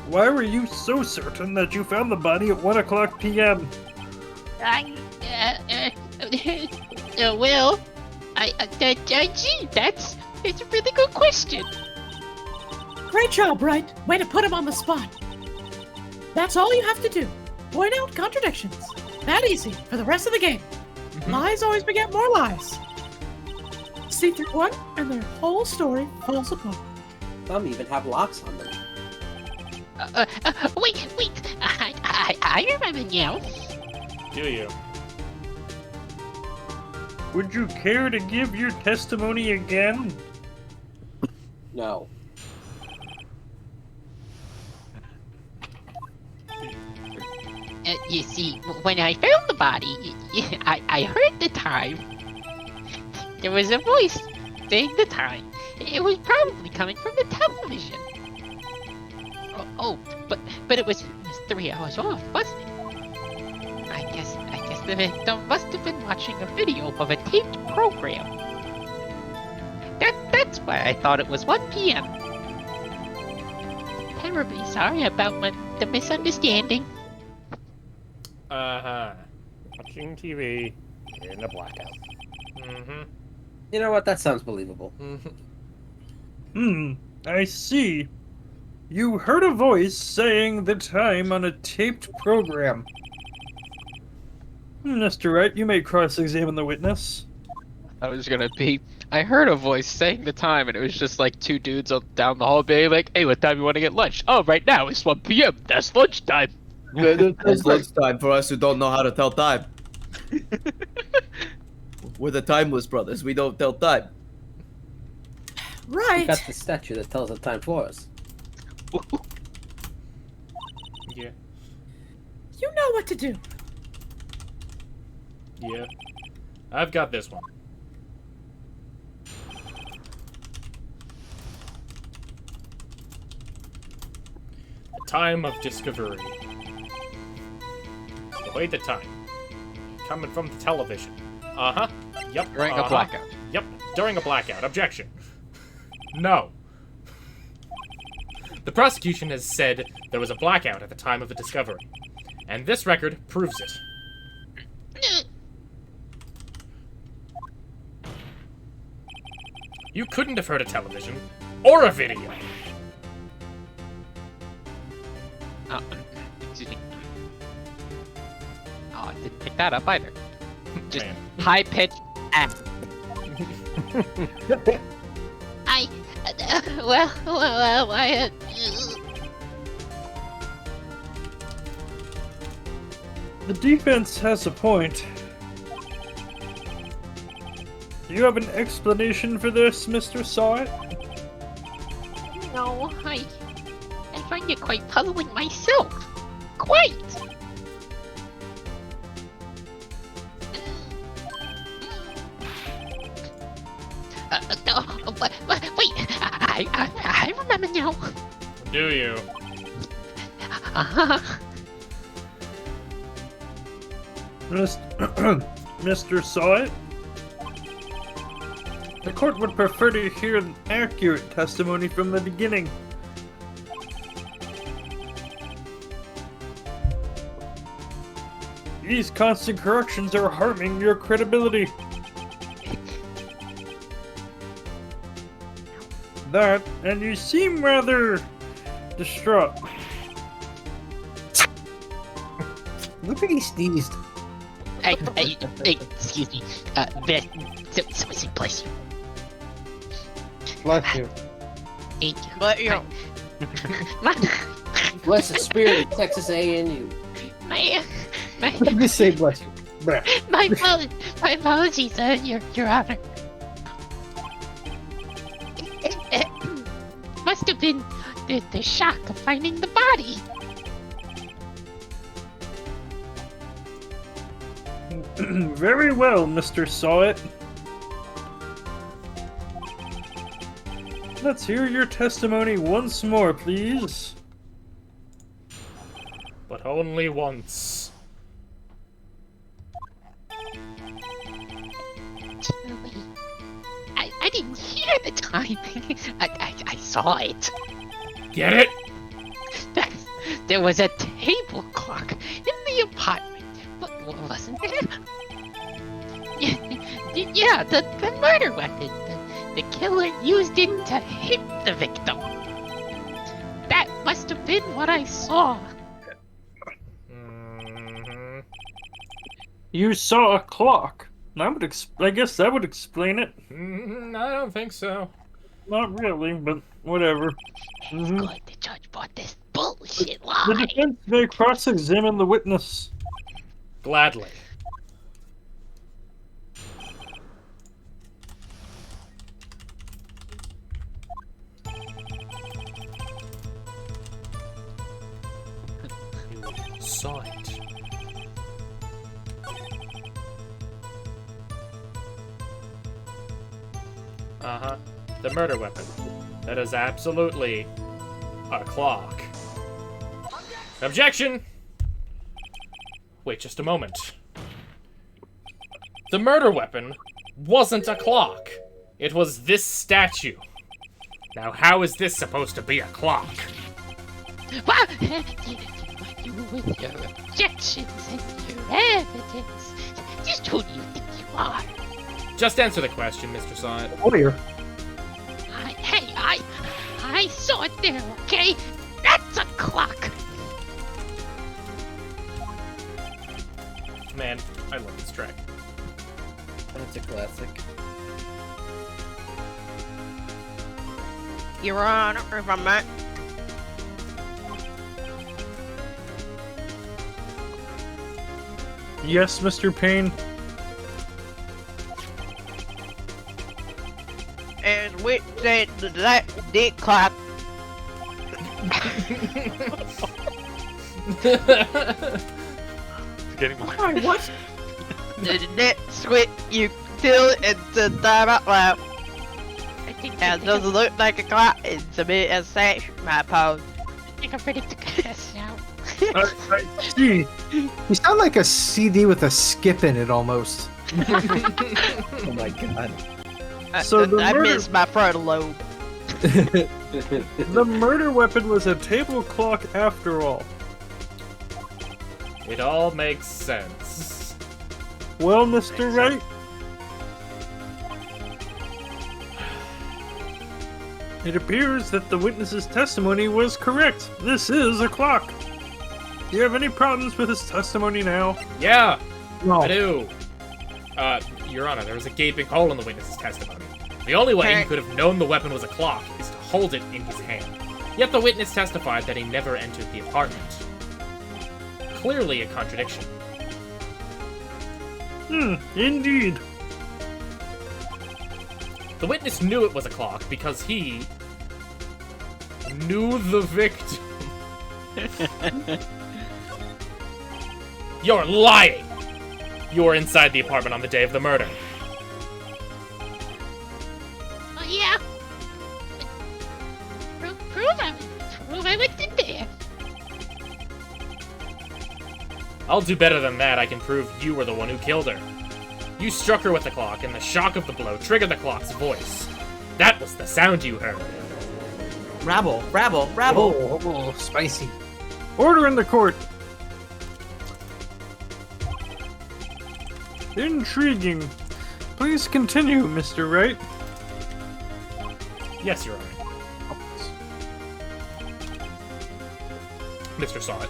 E: why were you so certain that you found the body at 1 o'clock p.m.?
K: Well, that's a really good question.
H: Great job, Wright. Way to put him on the spot. That's all you have to do. Point out contradictions. That easy for the rest of the game. Lies always beget more lies. See through one, and their whole story falls apart.
D: Some even have locks on them.
K: Wait. I remember now.
B: Do you?
E: Would you care to give your testimony again?
D: No.
K: You see, when I found the body, I heard the time. There was a voice saying the time. It was probably coming from the television. But it was 3 hours off, wasn't it? I guess the victim must have been watching a video of a taped program. That's why I thought it was 1 p.m. Terribly sorry about the misunderstanding.
B: Uh-huh. Watching TV in a blackout. Mm-hmm.
D: You know what? That sounds believable.
E: I see. You heard a voice saying the time on a taped program. Mr. Wright, you may cross-examine the witness.
C: I was gonna be. I heard a voice saying the time, and it was just like two dudes down the hall being like, "Hey, what time you want to get lunch?" "Oh, right now it's 1 p.m. That's lunchtime."
A: It's lunchtime for us who don't know how to tell time. We're the timeless brothers. We don't tell time.
H: Right.
D: We got the statue that tells the time for us.
B: Yeah.
H: You know what to do.
B: Yeah. I've got this one. The time of discovery. Wait, the time. Coming from the television. Uh-huh. Yep.
C: During a blackout.
B: Yep. During a blackout. Objection. No. The prosecution has said there was a blackout at the time of the discovery. And this record proves it. You couldn't have heard a television or a video.
C: Excuse me. Oh, I didn't pick that up either. Just
B: Man.
C: high pitch.
E: The defense has a point. Do you have an explanation for this, Mr. Sawit?
K: No, I find it quite puzzling myself. Quite! Wait, I remember now.
B: Do you?
K: Uh-huh.
E: Mr. Sawit? The court would prefer to hear an accurate testimony from the beginning. These constant corrections are harming your credibility. That, and you seem rather distraught.
J: Look at he sneezed.
K: Hey, excuse me. Someone say bless you.
J: Bless you.
K: Thank you.
F: But you know,
D: Bless the spirit of Texas A&U.
J: Let me say bless you. Bruh.
K: My apologies, Your Honor. It must have been the shock of finding the body.
E: Very well, Mr. Sawit. Let's hear your testimony once more, please.
B: But only once.
K: I didn't hear the time. I saw it.
B: Get it?
K: There was a table clock in the apartment, but wasn't there? Yeah, the murder weapon. The killer used it to hit the victim. That must have been what I saw.
E: You saw a clock. I guess that would explain it.
B: I don't think so.
E: Not really, but whatever.
K: It's good the judge bought this bullshit
E: The
K: lie.
E: defense may cross-examine the witness.
B: Gladly. You saw it. Uh-huh. The murder weapon. That is absolutely a clock. Objection! Wait just a moment. The murder weapon wasn't a clock. It was this statue. Now, how is this supposed to be a clock?
K: You with your objections and your evidence. Just who do you think you are?
B: Just answer the question, Mr. Sonnet.
J: Lawyer.
K: I saw it there, okay? That's a clock.
B: Man, I love this track.
A: That's a classic.
F: Your Honor, if I might.
E: Yes, Mr. Payne.
F: As Wit said, that dick clap.
M: Getting more.
H: Sorry, what?
F: That squid you till it's a time out loud. It doesn't look like a clock. It's a bit of sex, my pose.
K: I think I'm ready to pass now.
E: I see.
J: You sound like a CD with a skip in it almost.
A: Oh my god.
E: So the
F: I
E: murder-
F: missed my frontal lobe.
E: The murder weapon was a table clock after all.
B: It all makes sense.
E: Well, Mr. Wright, it appears that the witness's testimony was correct. This is a clock. Do you have any problems with his testimony now?
B: Yeah,
J: No.
B: I do. Your Honor, there was a gaping hole in the witness's testimony. The only way he could have known the weapon was a clock is to hold it in his hand. Yet the witness testified that he never entered the apartment. Clearly a contradiction.
E: Indeed.
B: The witness knew it was a clock because he knew the victim. You're lying! You were inside the apartment on the day of the murder.
K: Oh, yeah. Prove I went in there.
B: I'll do better than that. I can prove you were the one who killed her. You struck her with the clock, and the shock of the blow triggered the clock's voice. That was the sound you heard.
A: Rabble, rabble, rabble.
J: Oh, spicy.
E: Order in the court. Intriguing. Please continue, Mr. Wright.
B: Yes, Your Honor. Mr. Sonnet,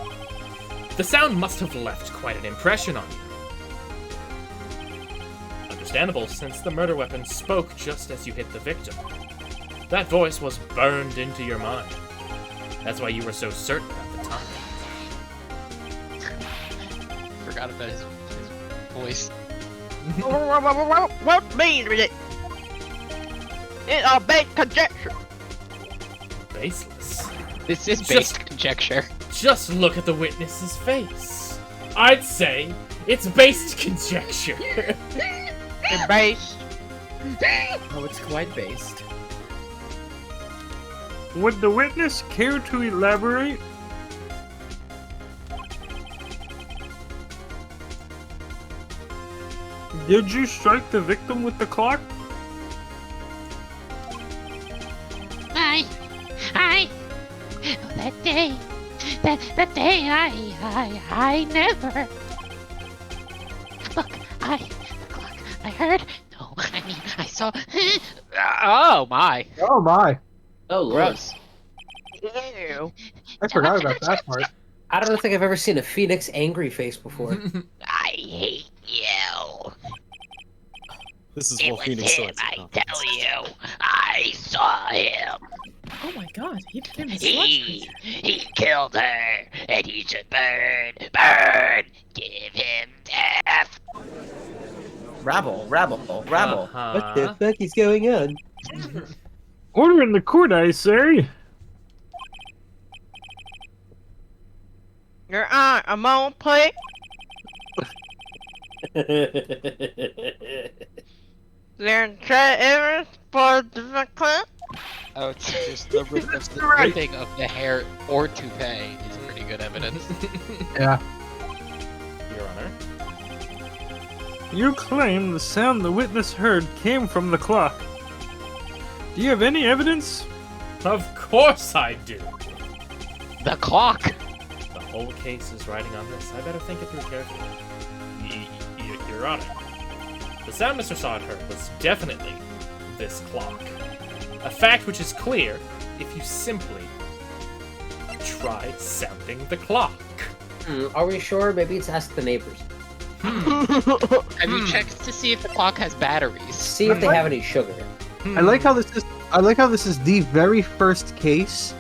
B: the sound must have left quite an impression on you. Understandable, since the murder weapon spoke just as you hit the victim. That voice was burned into your mind. That's why you were so certain at the time.
C: Forgot about his voice.
F: What means it? It's a big conjecture.
B: Baseless.
C: This is based conjecture.
B: Just look at the witness's face. I'd say it's based conjecture.
F: It's based.
A: Oh, it's quite based.
E: Would the witness care to elaborate? Did you strike the victim with the clock?
K: That day, I never. Look, the clock, I heard. No, I mean, I saw. Oh my.
J: Oh my.
D: Oh, Lord.
C: Gross.
F: Ew.
J: I forgot about that part.
D: I don't think I've ever seen a Phoenix angry face before.
K: I hate you.
G: This is
K: It
G: what
K: was
G: Phoenix
K: him,
G: Wright.
K: I tell you. I saw him.
H: Oh my god, he became a sludge
K: He
H: creature.
K: killed her, and he should burn, burn. Give him death.
A: Rabble, rabble, rabble.
B: Uh-huh.
D: What the fuck is going on?
E: Order in the court, I say.
F: Your Honor, a moment, please. There evidence for the clip?
C: Oh, it's just the ripping of the hair or toupee is pretty good evidence.
J: Yeah.
B: Your Honor.
E: You claim the sound the witness heard came from the clock. Do you have any evidence?
B: Of course I do.
C: The clock!
B: The whole case is riding on this. I better think it through carefully. Your Honor. The sound Mr. Sod heard was definitely this clock. A fact which is clear if you simply try sounding the clock.
D: Are we sure? Maybe it's ask the neighbors.
K: Have you checked to see if the clock has batteries?
D: See if they have any sugar.
J: I like how this is. I like how this is the very first case,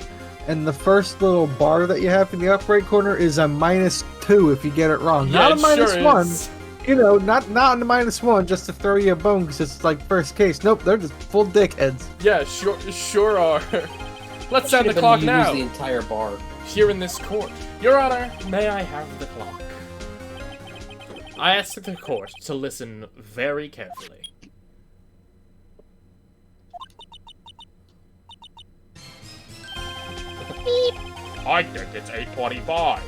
J: and the first little bar that you have in the upper right corner is a -2 if you get it wrong.
B: Yeah,
J: Not a
B: it sure
J: -1.
B: is.
J: You know, not a -1 just to throw you a bone because it's like first case. Nope, they're just full dickheads.
B: Yeah, sure are. Let's sound the
D: Should've
B: clock
D: used
B: now.
D: the entire bar.
B: Here in this court. Your Honor, may I have the clock? I ask the court to listen very carefully. I think it's 8:25.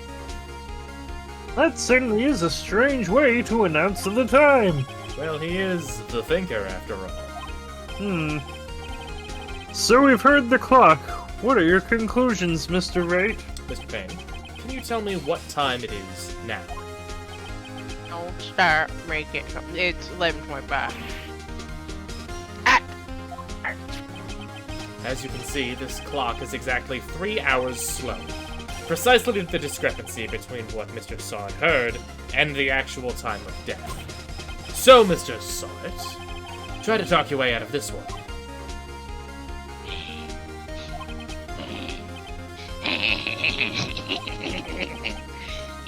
E: That certainly is a strange way to announce the time.
B: Well, he is the thinker, after all.
E: So we've heard the clock. What are your conclusions, Mr. Wright?
B: Mr. Payne, can you tell me what time it is now?
F: Don't start making. It's 11:25.
B: As you can see, this clock is exactly 3 hours slow. Precisely the discrepancy between what Mr. Sod heard and the actual time of death. So, Mr. Sod, try to talk your way out of this one.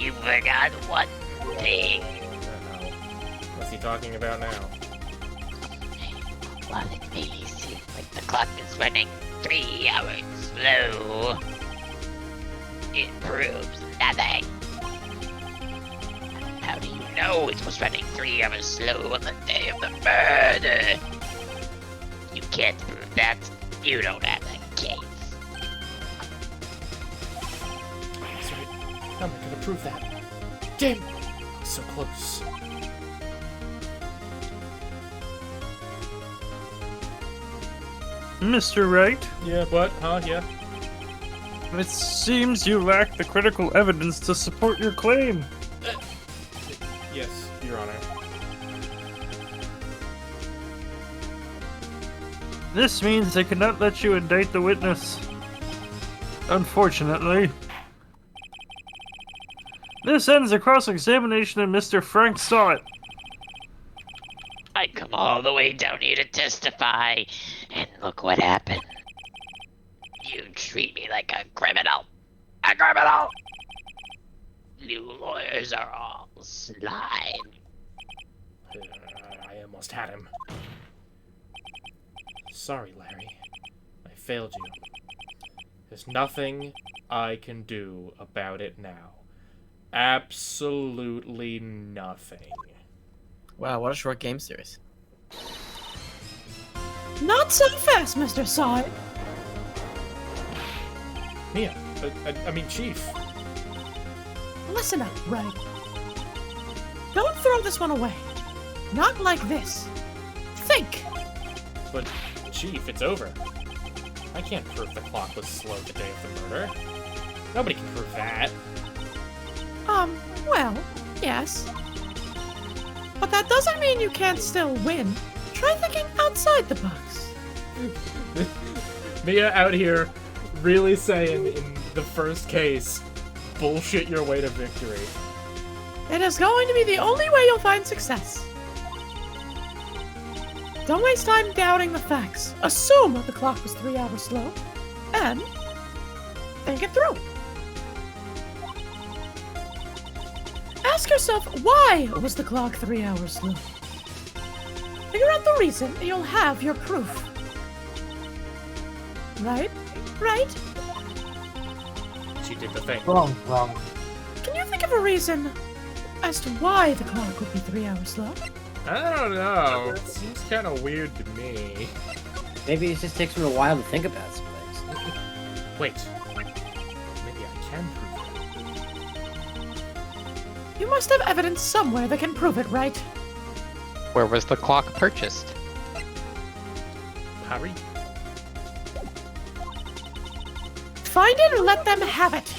K: You forgot one thing.
B: Uh-oh. What's he talking about now?
K: Well, it may seem like the clock is running 3 hours slow. It proves nothing. How do you know it was running 3 hours slow on the day of the murder? You can't prove that. You don't have the case.
B: Sorry, how am I gonna prove that? Damn! So close.
E: Mr. Wright,
B: Yeah, what? Huh? Yeah?
E: it seems you lack the critical evidence to support your claim.
B: Yes, Your Honor.
E: This means they cannot let you indict the witness. Unfortunately. This ends the cross-examination of Mr. Frank Sawit.
K: I come all the way down here to testify, and look what happened. You treat me like a criminal. A criminal! You lawyers are all slime.
B: I almost had him. Sorry, Larry. I failed you. There's nothing I can do about it now. Absolutely nothing.
A: Wow, what a short game series.
H: Not so fast, Mr. Sod.
B: Mia, I mean, Chief.
H: Listen up, Wright. Don't throw this one away. Not like this. Think.
B: But, Chief, it's over. I can't prove the clock was slow the day of the murder. Nobody can prove that.
H: Well, yes. But that doesn't mean you can't still win. Try thinking outside the box.
B: Mia out here really saying in the first case, bullshit your way to victory.
H: It is going to be the only way you'll find success. Don't waste time doubting the facts. Assume the clock was 3 hours slow, and think it through. Ask yourself, why was the clock 3 hours slow? Figure out the reason, and you'll have your proof. Right? Right?
B: She did the thing.
J: Wrong.
H: Can you think of a reason as to why the clock would be 3 hours slow?
B: I don't know. It seems kind of weird to me.
D: Maybe it just takes me a while to think about some things.
B: Wait. Maybe I can prove
H: You must have evidence somewhere that can prove it, right?
C: Where was the clock purchased?
B: it. Harry?
H: Find it and let them have it.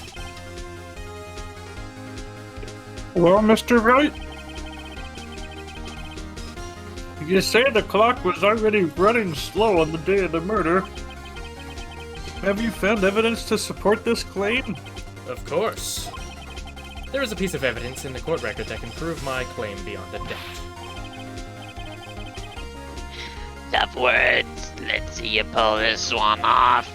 E: Well, Mr. Wright, You say the clock was already running slow on the day of the murder. Have you found evidence to support this claim?
B: Of course. There is a piece of evidence in the court record that can prove my claim beyond a doubt.
K: Tough words. Let's see you pull this one off.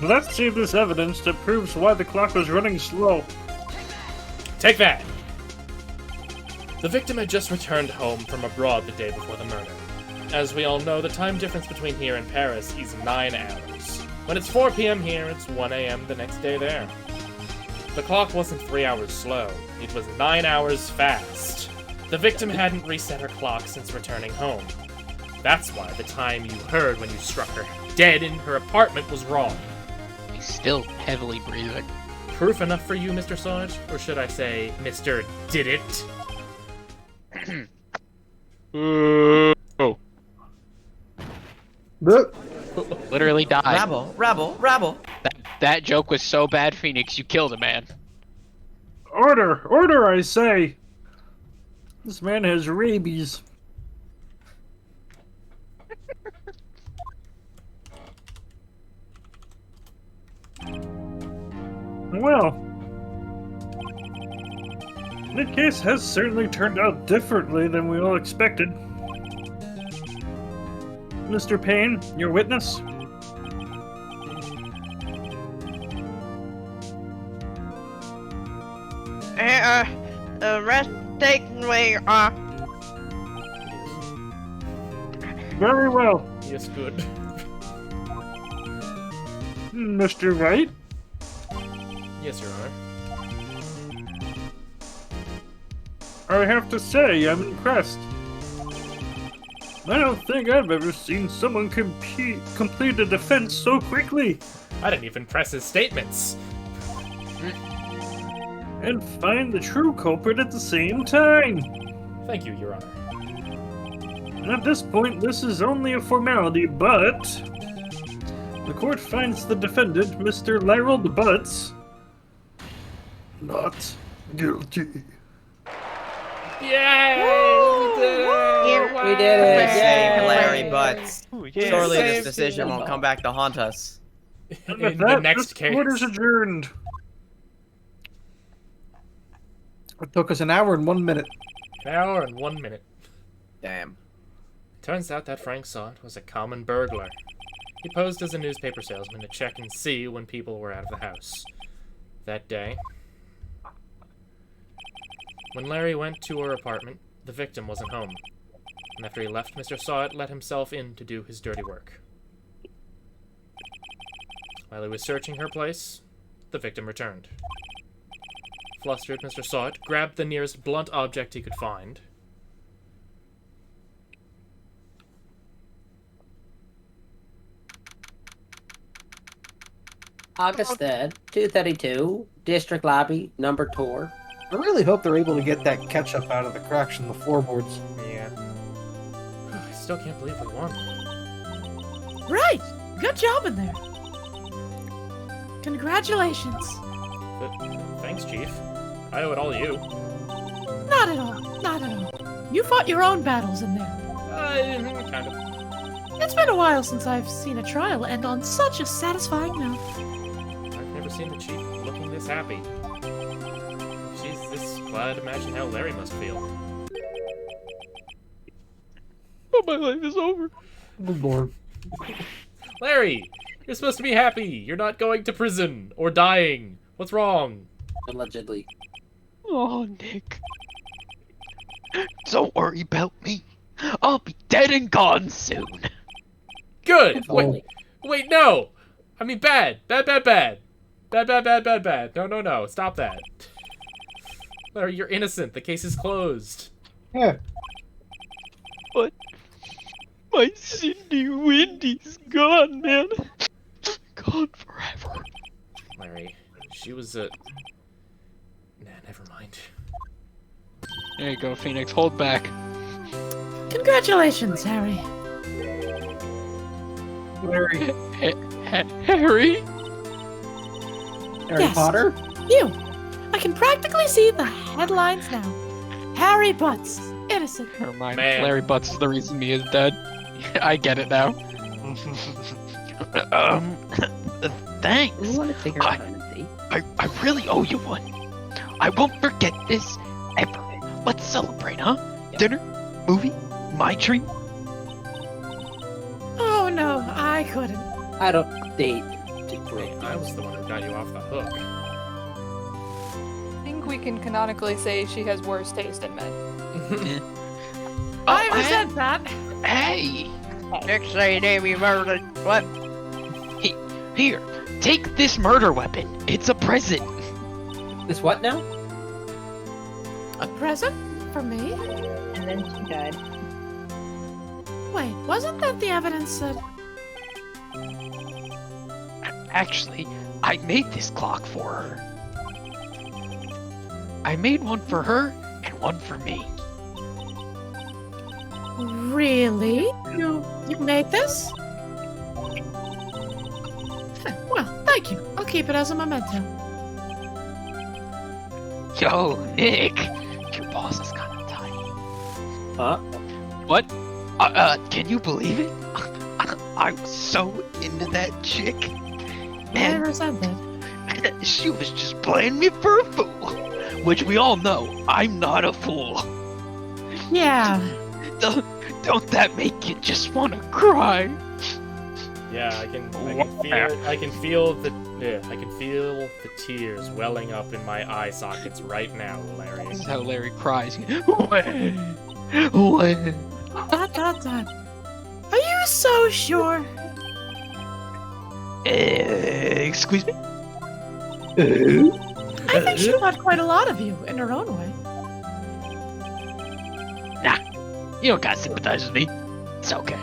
E: Let's see this evidence that proves why the clock was running slow.
B: Take that! The victim had just returned home from abroad the day before the murder. As we all know, the time difference between here and Paris is 9 hours. When it's 4 p.m. here, it's 1 a.m. the next day there. The clock wasn't 3 hours slow, it was 9 hours fast. The victim hadn't reset her clock since returning home. That's why the time you heard when you struck her dead in her apartment was wrong.
C: He's still heavily breathing.
B: Proof enough for you, Mr. Sarge? Or should I say, Mr. Did It?
C: Oh. Literally died.
A: Rabble.
C: That joke was so bad, Phoenix, you killed a man.
E: Order, I say! This man has rabies. Well, the case has certainly turned out differently than we all expected. Mr. Payne, your witness?
F: Rest taken way,
E: Very well.
B: Yes, good.
E: Mr. Wright?
B: Yes, Your Honor.
E: I have to say, I'm impressed. I don't think I've ever seen someone complete a defense so quickly.
B: I didn't even press his statements.
E: And find the true culprit at the same time.
B: Thank you, Your Honor.
E: At this point, this is only a formality, but the court finds the defendant, Mr. Larold Butts, not guilty.
B: Yay!
D: We did it!
A: Save
D: Yay!
A: Larry Butts.
C: Yeah.
A: Surely this
D: Save
A: decision won't come back to haunt us.
E: And
B: In
E: with
B: the
E: that,
B: next
E: this
B: case.
E: court is adjourned.
J: It took us an hour and 1 minute.
B: An hour and 1 minute.
A: Damn.
B: Turns out that Frank Sott was a common burglar. He posed as a newspaper salesman to check and see when people were out of the house. That day, when Larry went to her apartment, the victim wasn't home. And after he left, Mr. Sott let himself in to do his dirty work. While he was searching her place, the victim returned. Flustered, Mr. Sott grabbed the nearest blunt object he could find.
D: August 3rd, 232, District Lobby, number 2.
J: I really hope they're able to get that ketchup out of the cracks in the floorboards.
B: Yeah. I still can't believe we won.
H: Right! Good job in there. Congratulations.
B: Thanks, Chief. I owe it all to you.
H: Not at all. Not at all. You fought your own battles in there.
B: Kind of.
H: It's been a while since I've seen a trial end on such a satisfying note.
B: I've never seen the Chief looking this happy. If she's this glad, imagine how Larry must feel.
C: Oh, my life is over.
J: Good lord.
B: Larry! You're supposed to be happy! You're not going to prison! Or dying! What's wrong?
D: Allegedly.
C: Oh, Nick. Don't worry about me. I'll be dead and gone soon.
B: Good!
D: Finally.
B: Wait, no! I mean bad! Bad. Bad. No. Stop that. Larry, you're innocent. The case is closed.
J: Yeah.
C: But my Cindy Wendy's gone, man. Gone forever.
B: Larry, she was a... Nah, never mind.
C: There you go, Phoenix. Hold back.
H: Congratulations, Harry.
J: Larry.
C: Harry?
J: Harry
H: Yes.
J: Potter?
H: You. I can practically see the headlines now. Harry Butts, innocent.
C: Never mind.
B: Man.
C: Larry Butts is the reason Mia's dead. I get it now.
K: Thanks.
D: We want to take her out on a date.
K: I really owe you one. I won't forget this ever. Let's celebrate, huh? Dinner? Movie? My treat?
H: Oh no, I couldn't.
D: I don't date to break.
B: I was the one who got you off the hook.
M: I think we can canonically say she has worse taste in men.
H: I resent that.
K: Hey!
F: Next day, name you murdered. What?
K: Here, take this murder weapon. It's a present.
D: This what now?
H: A present for me?
I: And then she died.
H: Wait, wasn't that the evidence that...
K: Actually, I made this clock for her. I made one for her and one for me.
H: Really? You made this? Well, thank you. I'll keep it as a memento.
K: Yo, Nick, your boss is kind of tight.
D: Huh?
K: What? Can you believe it? I'm so into that chick.
H: I resent that.
K: She was just playing me for a fool. Which we all know, I'm not a fool.
H: Yeah.
K: Don't that make you just want to cry?
B: Yeah, I can feel the tears welling up in my eye sockets right now, Larry.
C: This is how Larry cries.
K: When?
H: Dot. Are you so sure?
K: Excuse me?
H: I think she got quite a lot of you in her own way.
K: Nah, you don't gotta sympathize with me. It's okay.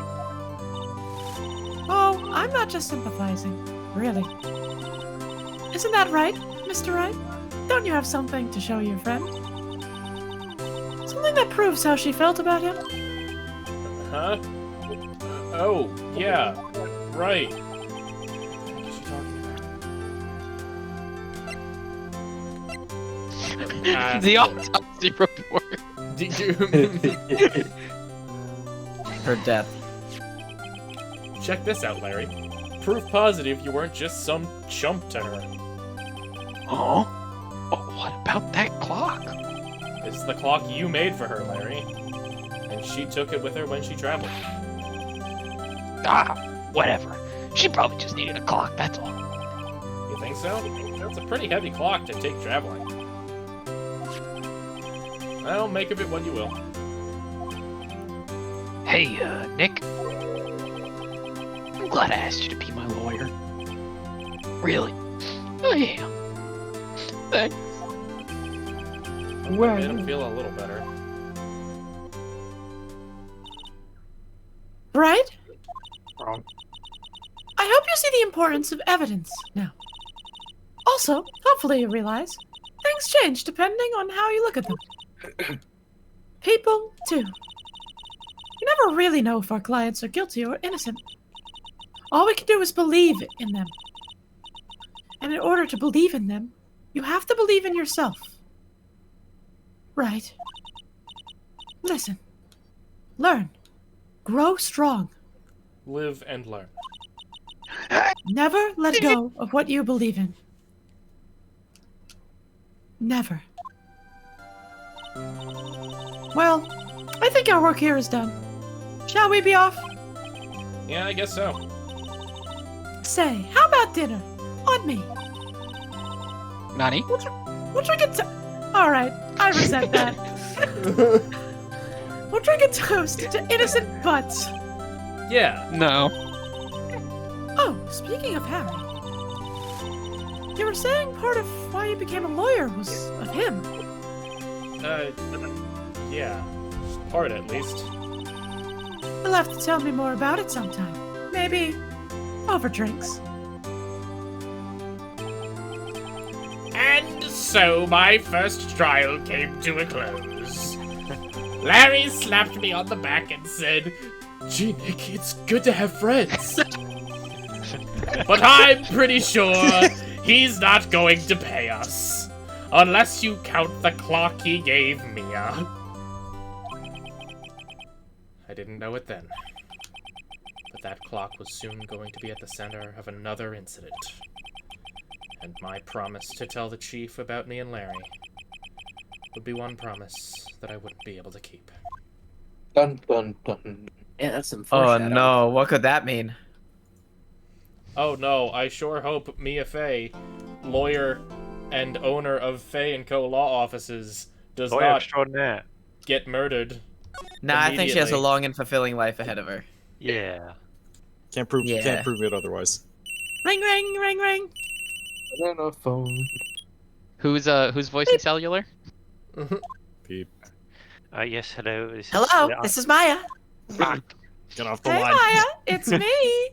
H: Oh, I'm not just sympathizing. Really. Isn't that right, Mr. Wright? Don't you have something to show your friend? Something that proves how she felt about him?
B: Huh? Oh, yeah. Right. What is she talking about?
K: The autopsy report.
B: Did you...
A: Her death.
B: Check this out, Larry. Proof positive you weren't just some chump to her.
K: Oh? Oh, what about that clock?
B: It's the clock you made for her, Larry. And she took it with her when she traveled.
K: Ah, whatever. She probably just needed a clock, that's all.
B: You think so? It's a pretty heavy clock to take traveling. Well, make of it what you will.
K: Hey, Nick. I'm glad I asked you to be my lawyer. Really. I am. Thanks.
B: Made him feel a little better.
H: Right?
E: Wrong.
H: I hope you see the importance of evidence now. Also, hopefully you realize things change depending on how you look at them. People, too. We never really know if our clients are guilty or innocent. All we can do is believe in them. And in order to believe in them, you have to believe in yourself. Right. Listen. Learn. Grow strong.
B: Live and learn.
H: Never let go of what you believe in. Never. Well, I think our work here is done. Shall we be off?
B: Yeah, I guess so.
H: Say, how about dinner? On me.
C: Nani?
H: We'll drink a Alright, I resent that. We'll drink a toast to innocent butts.
B: Yeah.
C: No.
H: Oh, speaking of Harry. You were saying part of why you became a lawyer was of him.
B: Yeah. Part at least.
H: You'll have to tell me more about it sometime. Maybe over drinks.
B: And so my first trial came to a close. Larry slapped me on the back and said, "Gee, Nick, it's good to have friends." But I'm pretty sure he's not going to pay us. Unless you count the clock he gave Mia. I didn't know it then. But that clock was soon going to be at the center of another incident. And my promise to tell the chief about me and Larry would be one promise that I wouldn't be able to keep.
L: Dun dun dun.
D: Yeah, that's some
A: Oh
D: foreshadowing.
A: no, what could that mean?
B: Oh no, I sure hope Mia Fey, lawyer and owner of Fey & Co. law offices, does
N: Lawyer
B: not
N: extraordinaire.
B: get murdered.
A: Nah, I think she has a
B: immediately.
A: long and fulfilling life ahead of her.
N: Yeah.
G: Can't prove
A: Yeah.
G: can't prove it otherwise.
H: Ring, ring, ring, ring.
L: Banana phone.
C: Who's voicing cellular?
G: Peep.
N: Yes, hello. This is,
H: Hello, this is Maya.
G: Get off the
H: Hey,
G: line.
H: Maya, it's me.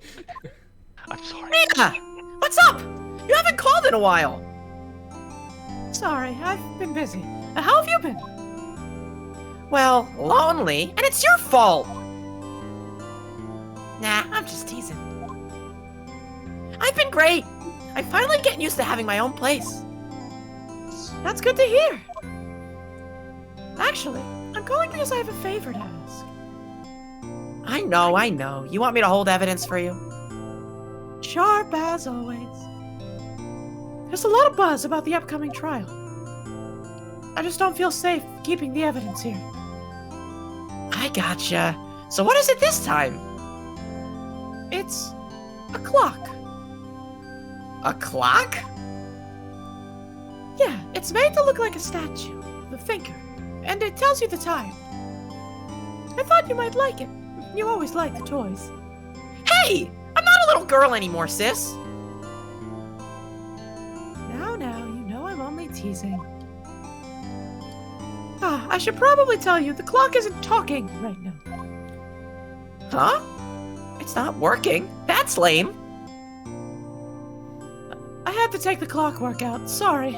N: I'm sorry.
H: Mia, what's up? You haven't called in a while. Sorry, I've been busy. How have you been? Well, lonely, and it's your fault. Nah, I'm just teasing. I've been great. I'm finally getting used to having my own place. That's good to hear. Actually, I'm calling because I have a favor to ask. I know. You want me to hold evidence for you? Sharp as always. There's a lot of buzz about the upcoming trial. I just don't feel safe keeping the evidence here. I gotcha. So what is it this time? It's a clock. A clock? Yeah, it's made to look like a statue, the finger, and it tells you the time. I thought you might like it. You always like the toys. Hey! I'm not a little girl anymore, sis! Now, you know I'm only teasing. I should probably tell you, the clock isn't talking right now. Huh? It's not working? That's lame. I had to take the clockwork out, sorry.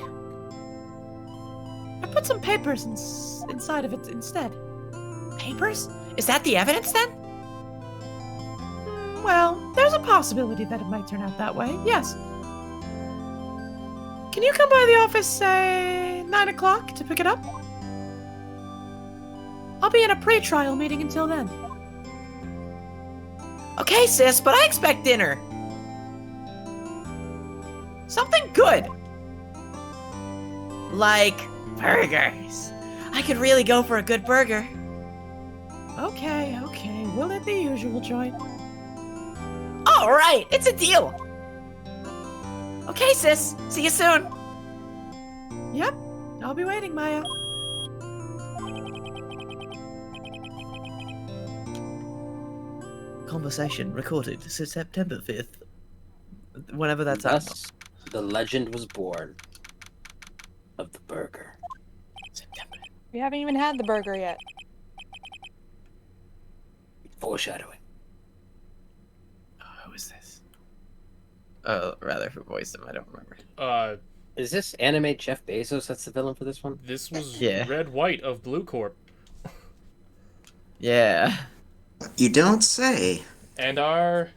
H: I put some papers inside of it instead. Papers? Is that the evidence then? Well, there's a possibility that it might turn out that way, yes. Can you come by the office, say, 9 o'clock to pick it up? I'll be in a pre-trial meeting until then. Okay, sis, but I expect dinner. Something good. Like burgers. I could really go for a good burger. Okay. We'll hit the usual joint. All right, it's a deal. Okay, sis. See you soon. Yep, I'll be waiting, Maya. Conversation recorded September 5th. Whenever that's up.
D: Thus, the legend was born of the burger.
A: September.
M: We haven't even had the burger yet.
D: Foreshadowing.
A: Who is this? Oh, rather who voiced him, I don't remember.
D: Is this anime Jeff Bezos that's the villain for this one?
B: This was
A: Yeah.
B: Red White of Blue Corp.
A: Yeah.
O: You don't say.
B: And our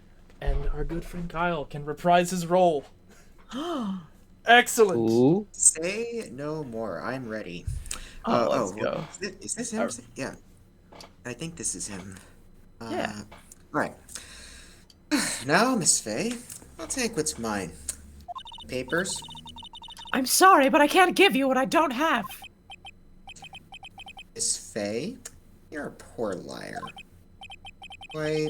B: good friend Kyle can reprise his role. Excellent.
D: Ooh.
O: Say no more. I'm ready.
A: Let's go.
O: Is this him? Yeah. I think this is him.
A: Yeah.
O: Right. Now, Miss Faye, I'll take what's mine. Papers.
H: I'm sorry, but I can't give you what I don't have.
O: Miss Faye, you're a poor liar. Why,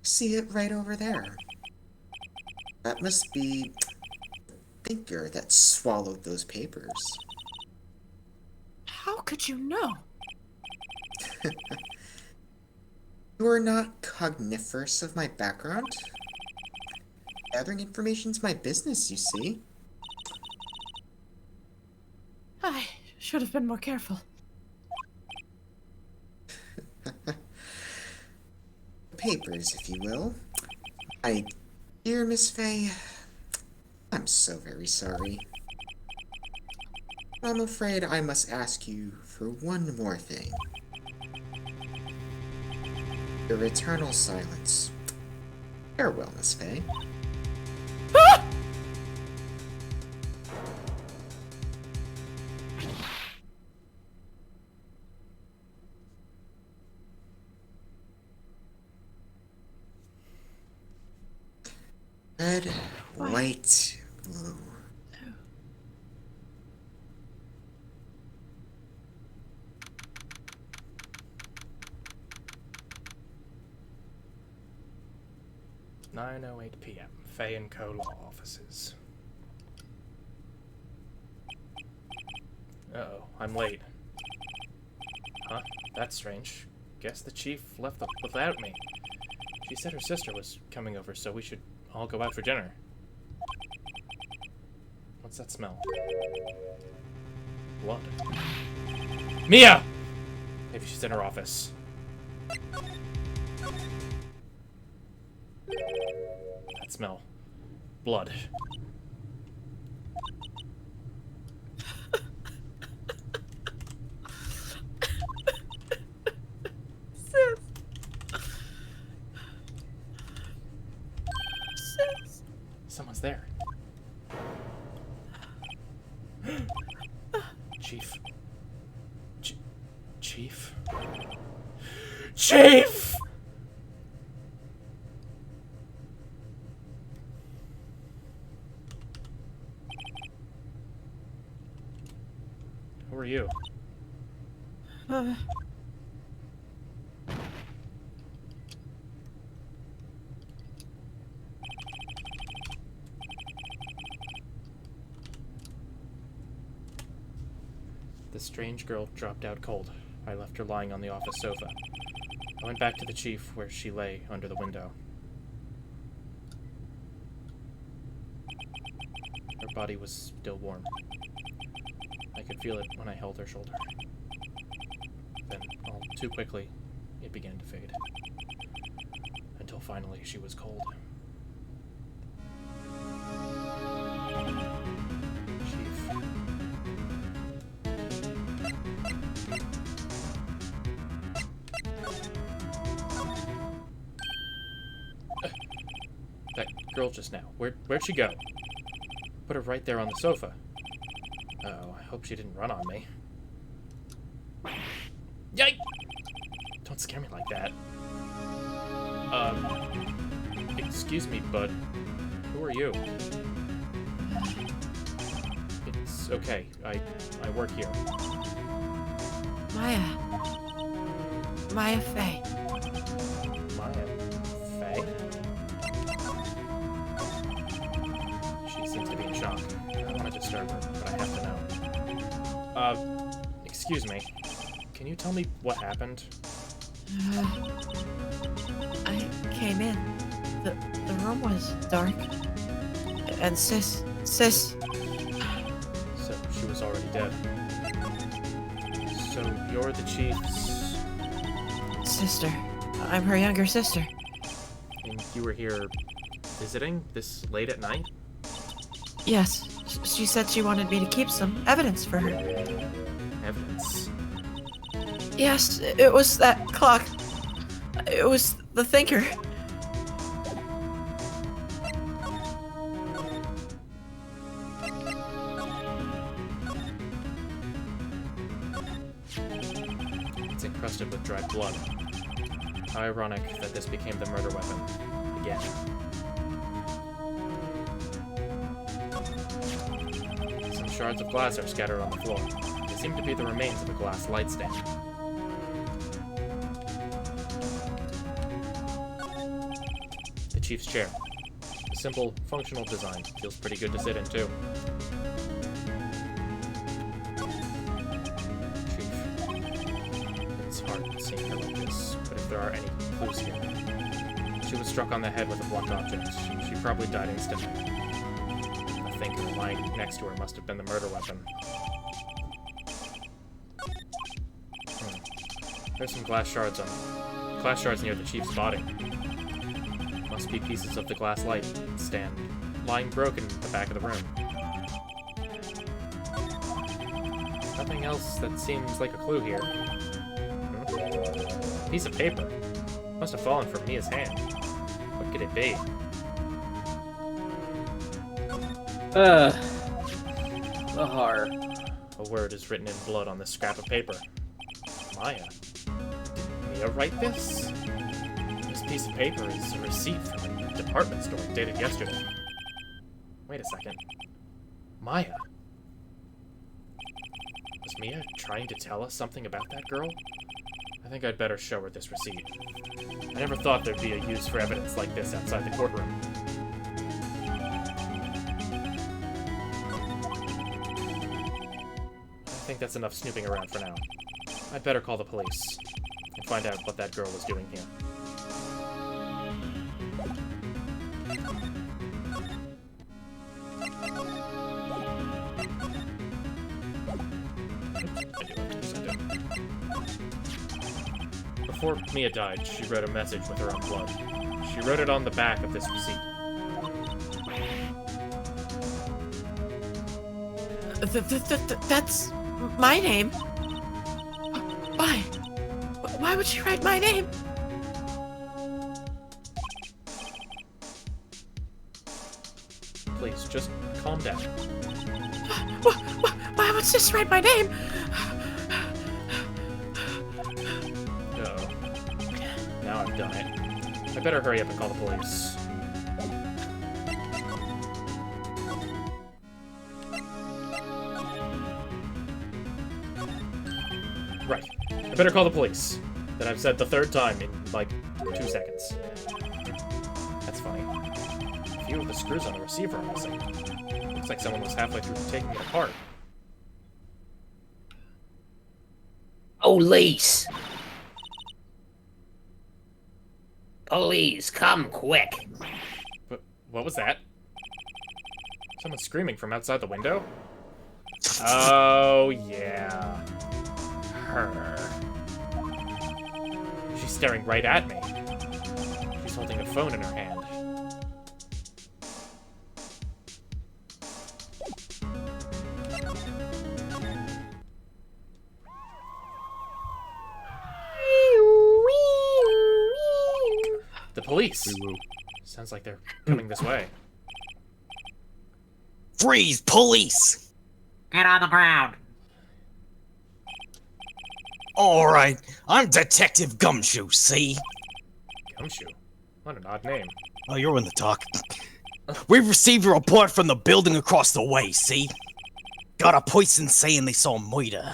O: see it right over there. That must be the thinker that swallowed those papers.
H: How could you know?
O: You are not cogniferous of my background. Gathering information's my business, you see.
H: I should have been more careful.
O: Papers, if you will. My dear Miss Faye, I'm so very sorry. I'm afraid I must ask you for one more thing. Your eternal silence. Farewell, Miss Faye. Red, white, blue.
B: – 9:08 p.m. Fay & Co. Law Offices. Uh-oh, I'm late. Huh? That's strange. Guess the chief left without me. She said her sister was coming over, so we should all go out for dinner. What's that smell? Blood. Mia! Maybe she's in her office. That smell. Blood. Someone's there. Chief. Chief? Chief! Who are you? The strange girl dropped out cold. I left her lying on the office sofa. I went back to the chief where she lay under the window. Her body was still warm. I could feel it when I held her shoulder. Then, all too quickly, it began to fade. Until finally she was cold. Chief. That girl just now. Where'd she go? Put her right there on the sofa. Uh-oh, I hope she didn't run on me. Yike! Don't scare me like that. Excuse me, bud. Who are you? It's okay. I work here.
H: Maya Fay.
B: Maya Fay? She seems to be in shock. I don't want to disturb her, but I have to know. Excuse me. Can you tell me what happened?
H: I came in. The room was dark. And Sis.
B: So she was already dead. So you're the chief's
H: sister. I'm her younger sister.
B: And you were here visiting this late at night?
H: Yes. She said she wanted me to keep some evidence for her.
B: Evidence?
H: Yes, it was that clock. It was the thinker.
B: It's encrusted with dried blood. How ironic that this became the murder weapon. Again. Some shards of glass are scattered on the floor. They seem to be the remains of a glass light stand. The chief's chair. A simple, functional design. Feels pretty good to sit in, too. Seeing her like this, but if there are any clues here. She was struck on the head with a blunt object. She probably died instantly. The thinker lying next to her must have been the murder weapon. There's some glass shards near the chief's body. Must be pieces of the glass light stand lying broken in the back of the room. Nothing else that seems like a clue here. A piece of paper. Must have fallen from Mia's hand. What could it be?
D: Bahar.
B: A word is written in blood on this scrap of paper. Maya. Did Mia write this? This piece of paper is a receipt from department store dated yesterday. Wait a second. Maya. Was Mia trying to tell us something about that girl? I think I'd better show her this receipt. I never thought there'd be a use for evidence like this outside the courtroom. I think that's enough snooping around for now. I'd better call the police and find out what that girl was doing here. Before Mia died, she wrote a message with her own blood. She wrote it on the back of this receipt.
H: That's my name. Why? Why would she write my name?
B: Please, just calm down.
H: Why would sis write my name?
B: Uh-oh. Now I've done it. I better hurry up and call the police. Right. I better call the police. That I've said the third time in, like, 2 seconds. That's funny. A few of the screws on the receiver are missing. Looks like someone was halfway through taking it apart.
K: Police! Police, come quick!
B: What was that? Someone screaming from outside the window? Oh, yeah. Her. She's staring right at me. She's holding a phone in her hand. The police! Sounds like they're coming this way.
G: Freeze, police!
K: Get on the ground!
G: Alright, I'm Detective Gumshoe, see?
B: Gumshoe? What an odd name.
G: Oh, you're in the talk. We received a report from the building across the way, see? Got a person saying they saw murder.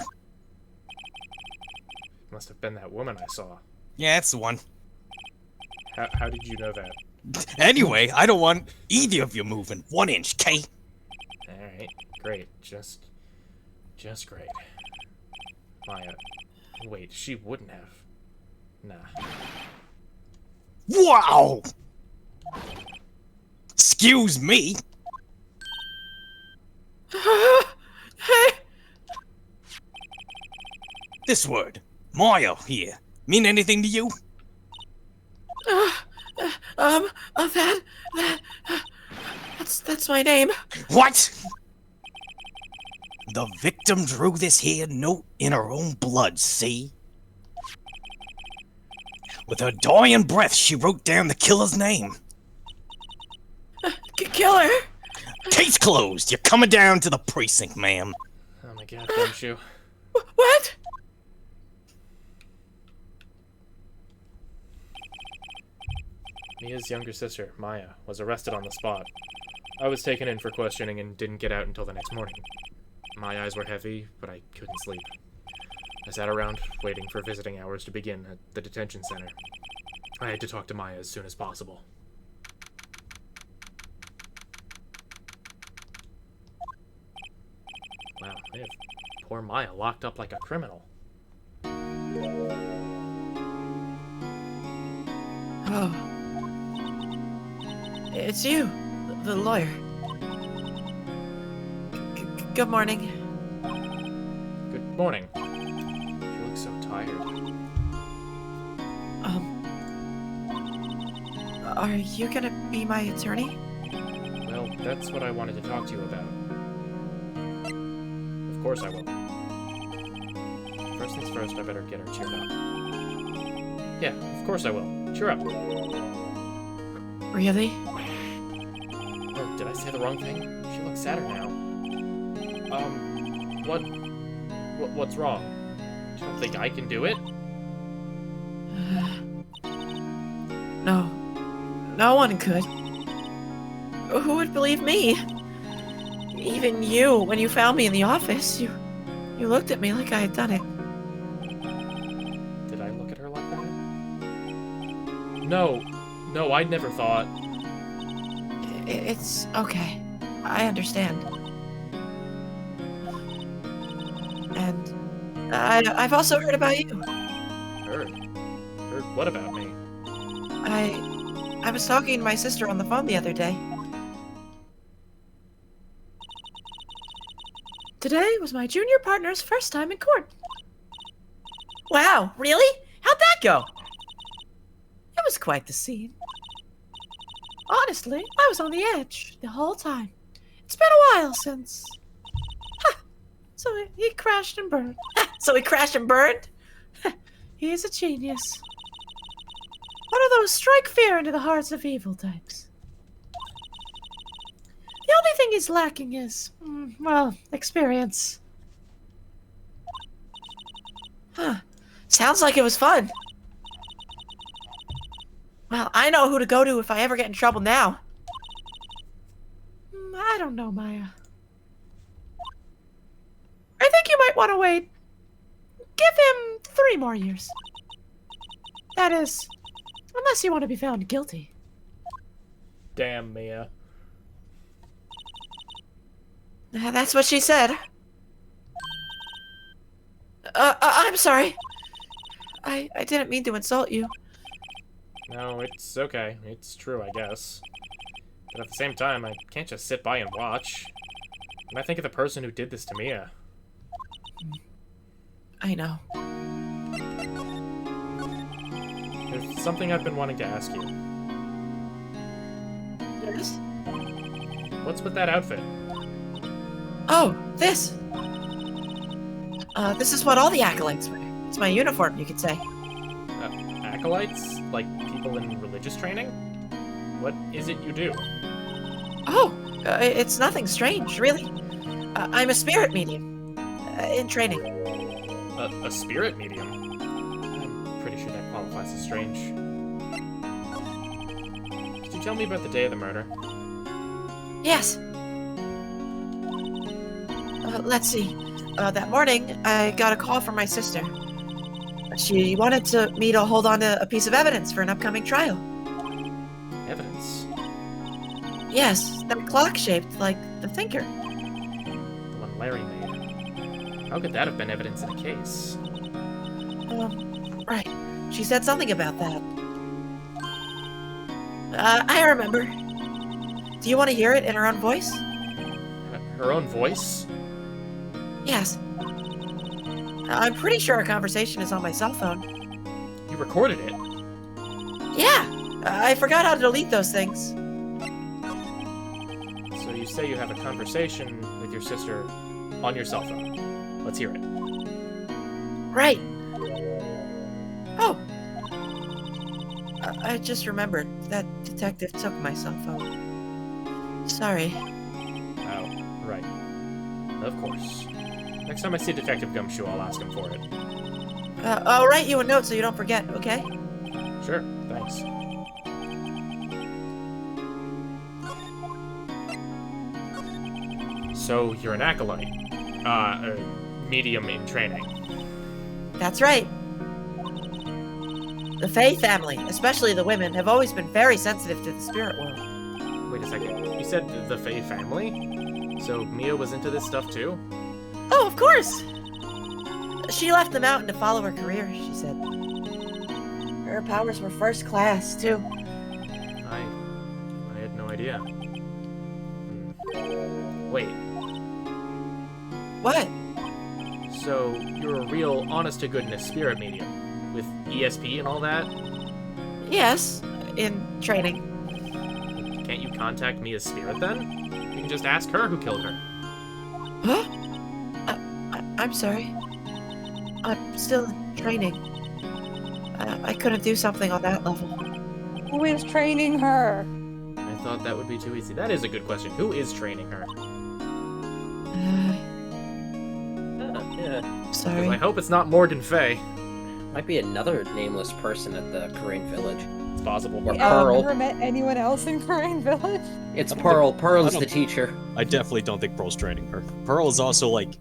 B: Must have been that woman I saw.
G: Yeah, that's the one.
B: How did you know that?
G: Anyway, I don't want either of you moving 1 inch, K.
B: Alright, great. Just great. Maya. Wait, she wouldn't have. Nah.
G: Wow! Excuse me. This word, Maya here, mean anything to you?
H: That's my name.
G: What? The victim drew this here note in her own blood, see? With her dying breath, she wrote down the killer's name.
H: Killer?
G: Case closed. You're coming down to the precinct, ma'am.
B: Oh my god, Gumshoe.
H: What?
B: Mia's younger sister, Maya, was arrested on the spot. I was taken in for questioning and didn't get out until the next morning. My eyes were heavy, but I couldn't sleep. I sat around, waiting for visiting hours to begin at the detention center. I had to talk to Maya as soon as possible. Wow, they have poor Maya locked up like a criminal.
H: Oh. It's you, the lawyer. Good morning.
B: Good morning. You look so tired.
H: Are you gonna be my attorney?
B: Well, that's what I wanted to talk to you about. Of course I will. First things first, I better get her cheered up. Yeah, of course I will. Cheer up.
H: Really?
B: Oh, did I say the wrong thing? She looks sadder now. What's wrong? You don't think I can do it?
H: No. No one could. Who would believe me? Even you, when you found me in the office, you looked at me like I had done it.
B: Did I look at her like that? No, I'd never thought.
H: It's okay. I understand. And I've also heard about you.
B: Heard what about me?
H: I was talking to my sister on the phone the other day. Today was my junior partner's first time in court.
A: Wow, really? How'd that go?
H: It was quite the scene. Honestly, I was on the edge the whole time. It's been a while since... So he crashed and burned.
A: So he crashed and burned?
H: He's a genius. One of those strike fear into the hearts of evil types. The only thing he's lacking is, well, experience.
A: Huh. Sounds like it was fun. Well, I know who to go to if I ever get in trouble now.
H: I don't know, Maya. I think you might want to wait. Give him 3 more years. That is, unless you want to be found guilty.
B: Damn, Mia.
A: That's what she said. I'm sorry. I didn't mean to insult you.
B: No, it's okay. It's true, I guess. But at the same time, I can't just sit by and watch. And I think of the person who did this to Mia.
H: I know.
B: There's something I've been wanting to ask you.
H: Yes?
B: What's with that outfit?
H: Oh, this.
A: This is what all the acolytes wear. It's my uniform, you could say.
B: Acolytes? Like people in religious training? What is it you do?
A: Oh, it's nothing strange, really. I'm a spirit medium. In training.
B: A spirit medium? I'm pretty sure that qualifies as strange. Could you tell me about the day of the murder?
A: Yes. Let's see. That morning, I got a call from my sister. She wanted me to hold on to a piece of evidence for an upcoming trial.
B: Evidence?
A: Yes, that clock shaped like the thinker.
B: The one Larry made. How could that have been evidence in a case?
A: Right. She said something about that. I remember. Do you want to hear it in her own voice?
B: Her own voice?
A: Yes. I'm pretty sure our conversation is on my cell phone.
B: You recorded it?
A: Yeah! I forgot how to delete those things.
B: So you say you have a conversation with your sister on your cell phone. Let's hear it.
A: Right. Oh. I just remembered. That detective took my cell phone. Sorry.
B: Oh, right. Of course. Next time I see Detective Gumshoe, I'll ask him for it.
A: I'll write you a note so you don't forget, okay?
B: Sure, thanks. So, you're an acolyte. A medium in training.
A: That's right. The Fae family, especially the women, have always been very sensitive to the spirit world.
B: Wait a second. You said the Fae family? So, Mia was into this stuff too?
A: Oh, of course! She left the mountain to follow her career, she said. Her powers were first class, too.
B: I had no idea. Wait.
A: What?
B: So, you're a real honest-to-goodness spirit medium? With ESP and all that?
A: Yes, in training.
B: Can't you contact Mia's spirit then? You can just ask her who killed her.
A: Huh? I'm sorry. I'm still in training. I couldn't do something on that level.
M: Who is training her?
B: I thought that would be too easy. That is a good question. Who is training her?
D: Yeah.
A: Sorry.
B: I hope it's not Morgan Fay.
D: Might be another nameless person at the Korean village.
B: It's possible.
D: Or
M: I've
D: Pearl.
M: never met anyone else in Crane Village.
D: It's Pearl. Pearl's
G: I
D: the
G: don't-
D: teacher.
G: I definitely don't think Pearl's training her. Pearl is also like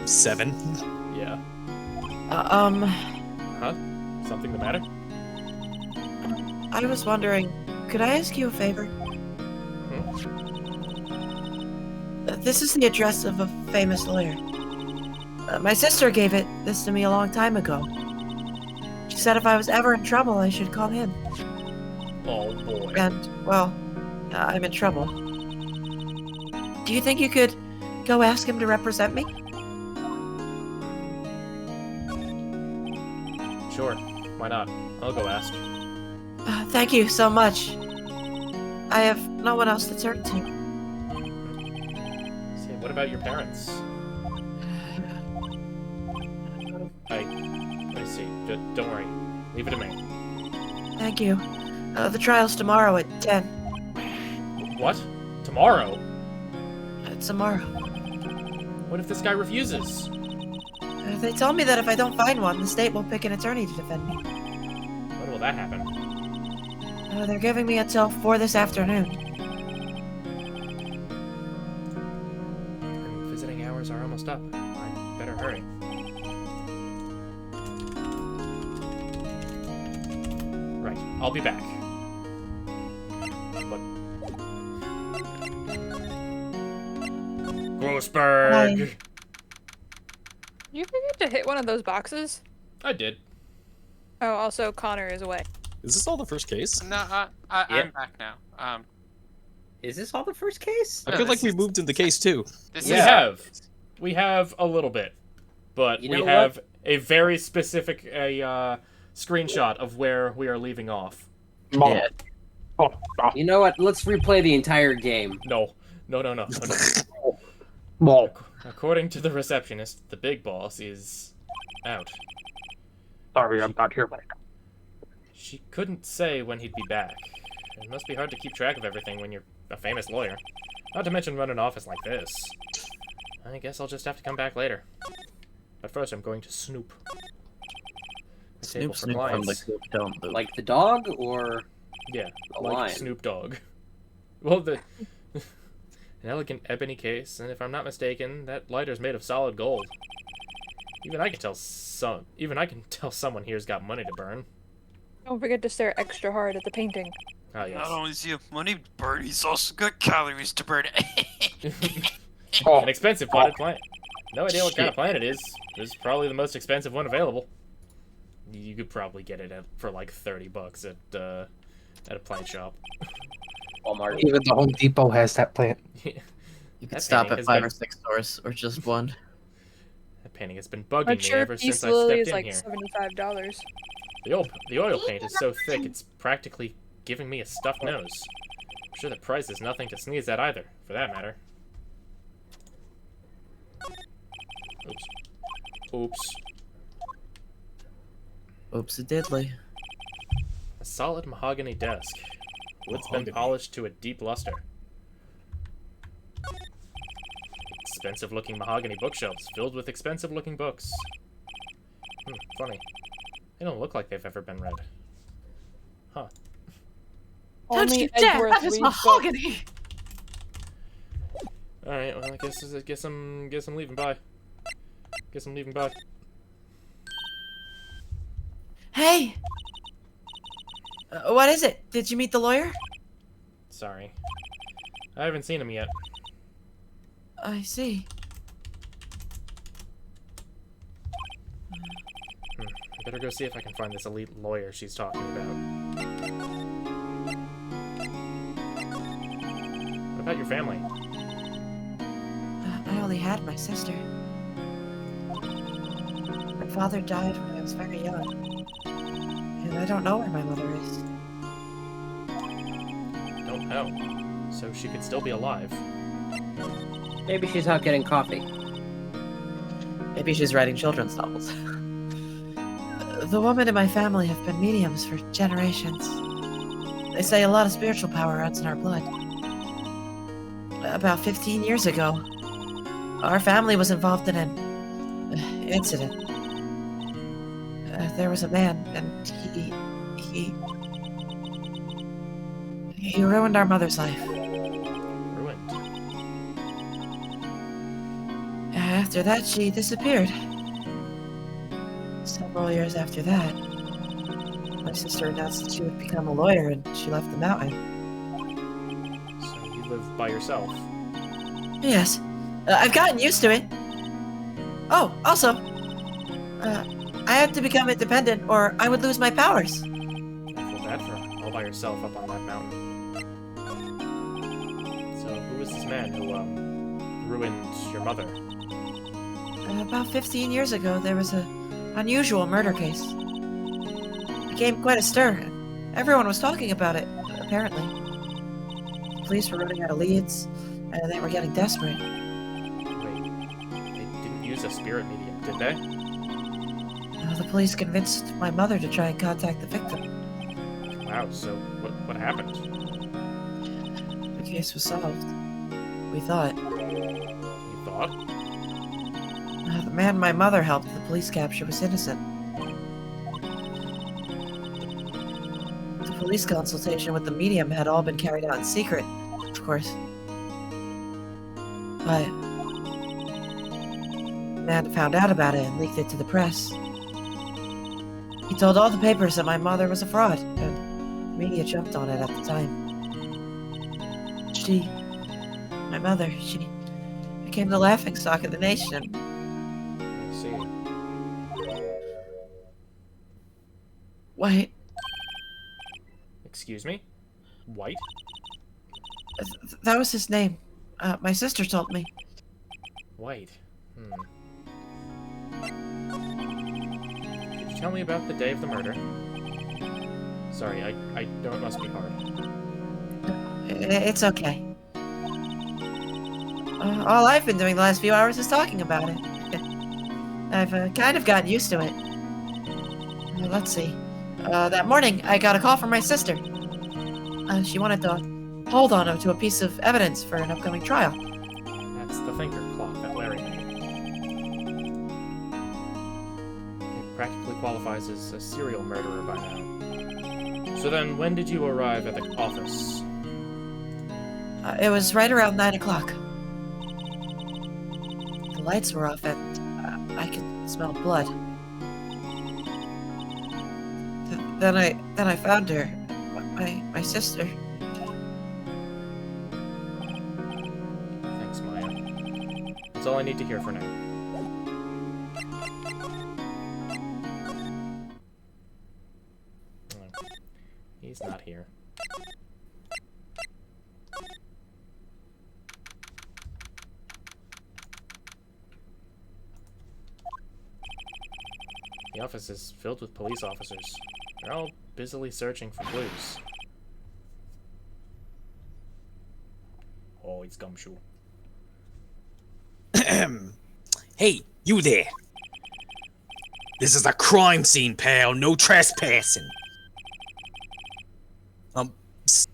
G: 7.
B: Yeah.
A: Huh?
B: Something the matter?
A: I was wondering, could I ask you a favor? This is the address of a famous lawyer. My sister gave this to me a long time ago. She said if I was ever in trouble, I should call him.
B: Oh boy.
A: And, well, I'm in trouble. Do you think you could go ask him to represent me?
B: Sure. Why not? I'll go ask.
A: Thank you so much. I have no one else to turn to.
B: See, what about your parents? I see. Don't worry. Leave it to me.
A: Thank you. The trial's tomorrow at 10.
B: What? Tomorrow?
A: Tomorrow.
B: What if this guy refuses?
A: They told me that if I don't find one, the state will pick an attorney to defend me.
B: When will that happen?
A: They're giving me until 4 this afternoon.
B: And visiting hours are almost up. I better hurry. Right. I'll be back. But... Grossberg!
P: You forget to hit one of those boxes?
B: I did.
P: Oh, also Connor is away.
G: Is this all the first case?
C: No, I'm back now.
D: Is this all the first case?
G: I feel like we moved into case 2.
B: We have a little bit, but
D: You
B: we
D: know
B: have a very specific screenshot of where we are leaving off.
D: Yeah. You know what? Let's replay the entire game.
B: No. According to the receptionist, the big boss is out.
E: Sorry, I'm not here right now.
B: She couldn't say when he'd be back. It must be hard to keep track of everything when you're a famous lawyer. Not to mention run an office like this. I guess I'll just have to come back later. But first I'm going to snoop. The table for clients.
D: Like the dog, or
B: Yeah,
D: a
B: like
D: lion?
B: Snoop Dogg. Well, an elegant ebony case, and if I'm not mistaken, that lighter's made of solid gold. Even I can tell someone here's got money to burn.
P: Don't forget to stare extra hard at the painting.
B: Ah, yes.
C: Not only does he have money to burn, he's also got calories to burn.
B: An expensive potted plant. No idea what kind of plant it is. This is probably the most expensive one available. You could probably get it for like $30 at a plant shop.
D: Walmart.
J: Even the Home Depot has that plant.
Q: You could
B: That
Q: stop
B: painting
Q: at
B: has
Q: 5
B: been-
Q: or 6 stores, or just one.
B: That painting has been bugging
P: A
B: me
P: sure
B: ever
P: piece
B: since I
P: lily
B: stepped
P: is
B: in
P: like
B: here.
P: $75.
B: The oil paint is so thick it's practically giving me a stuffed nose. I'm sure the price is nothing to sneeze at either, for that matter. Oops.
Q: Oops, it diddly.
B: A solid mahogany desk. Wood's been polished to a deep luster. Expensive-looking mahogany bookshelves filled with expensive-looking books. Funny. They don't look like they've ever been read. Huh.
H: Don't you dare! That is mahogany!
B: Alright, well, I guess I'm leaving. Bye. Guess I'm leaving. Bye.
A: Hey! What is it? Did you meet the lawyer?
B: Sorry. I haven't seen him yet.
A: I see.
B: I better go see if I can find this elite lawyer she's talking about. What about your family?
A: I only had my sister. My father died when I was very young. And I don't know where my mother is.
B: Don't know. So she could still be alive.
D: Maybe she's out getting coffee.
Q: Maybe she's writing children's novels.
A: The women in my family have been mediums for generations. They say a lot of spiritual power runs in our blood. About 15 years ago, our family was involved in an incident. There was a man, and he He ruined our mother's life.
B: Ruined.
A: After that, she disappeared. Several years after that, my sister announced that she would become a lawyer and she left the mountain.
B: So you live by yourself?
A: Yes. I've gotten used to it. Oh, also, I had to become independent or I would lose my powers.
B: I feel bad for her, all by yourself up on that mountain. So who was this man who, ruined your mother?
A: About 15 years ago, there was an unusual murder case. It became quite a stir. Everyone was talking about it, apparently. The police were running out of leads, and they were getting desperate.
B: Wait, they didn't use a spirit medium, did they?
A: The police convinced my mother to try and contact the victim.
B: Wow, so what happened?
A: The case was solved. We thought.
B: You thought?
A: The man my mother helped the police capture was innocent. The police consultation with the medium had all been carried out in secret, of course. But the man found out about it and leaked it to the press. He told all the papers that my mother was a fraud, and the media jumped on it at the time. My mother, she became the laughingstock of the nation.
B: I see.
A: White.
B: Excuse me? White?
A: That was his name. My sister told me.
B: White. Could you tell me about the day of the murder? Sorry, I know it must be hard.
A: It's okay. All I've been doing the last few hours is talking about it. I've kind of gotten used to it. Let's see. That morning, I got a call from my sister. She wanted to hold on to a piece of evidence for an upcoming trial.
B: That's the thinker clock that Larry made. It practically qualifies as a serial murderer by now. So then, when did you arrive at the office?
A: It was right around 9 o'clock. The lights were off and I could smell blood. Then I found her, my sister.
B: Thanks, Maya. That's all I need to hear for now. Oh, he's not here. The office is filled with police officers. They're all busily searching for clues. Oh, it's Gumshoe.
G: Hey, you there. This is a crime scene, pal. No trespassing.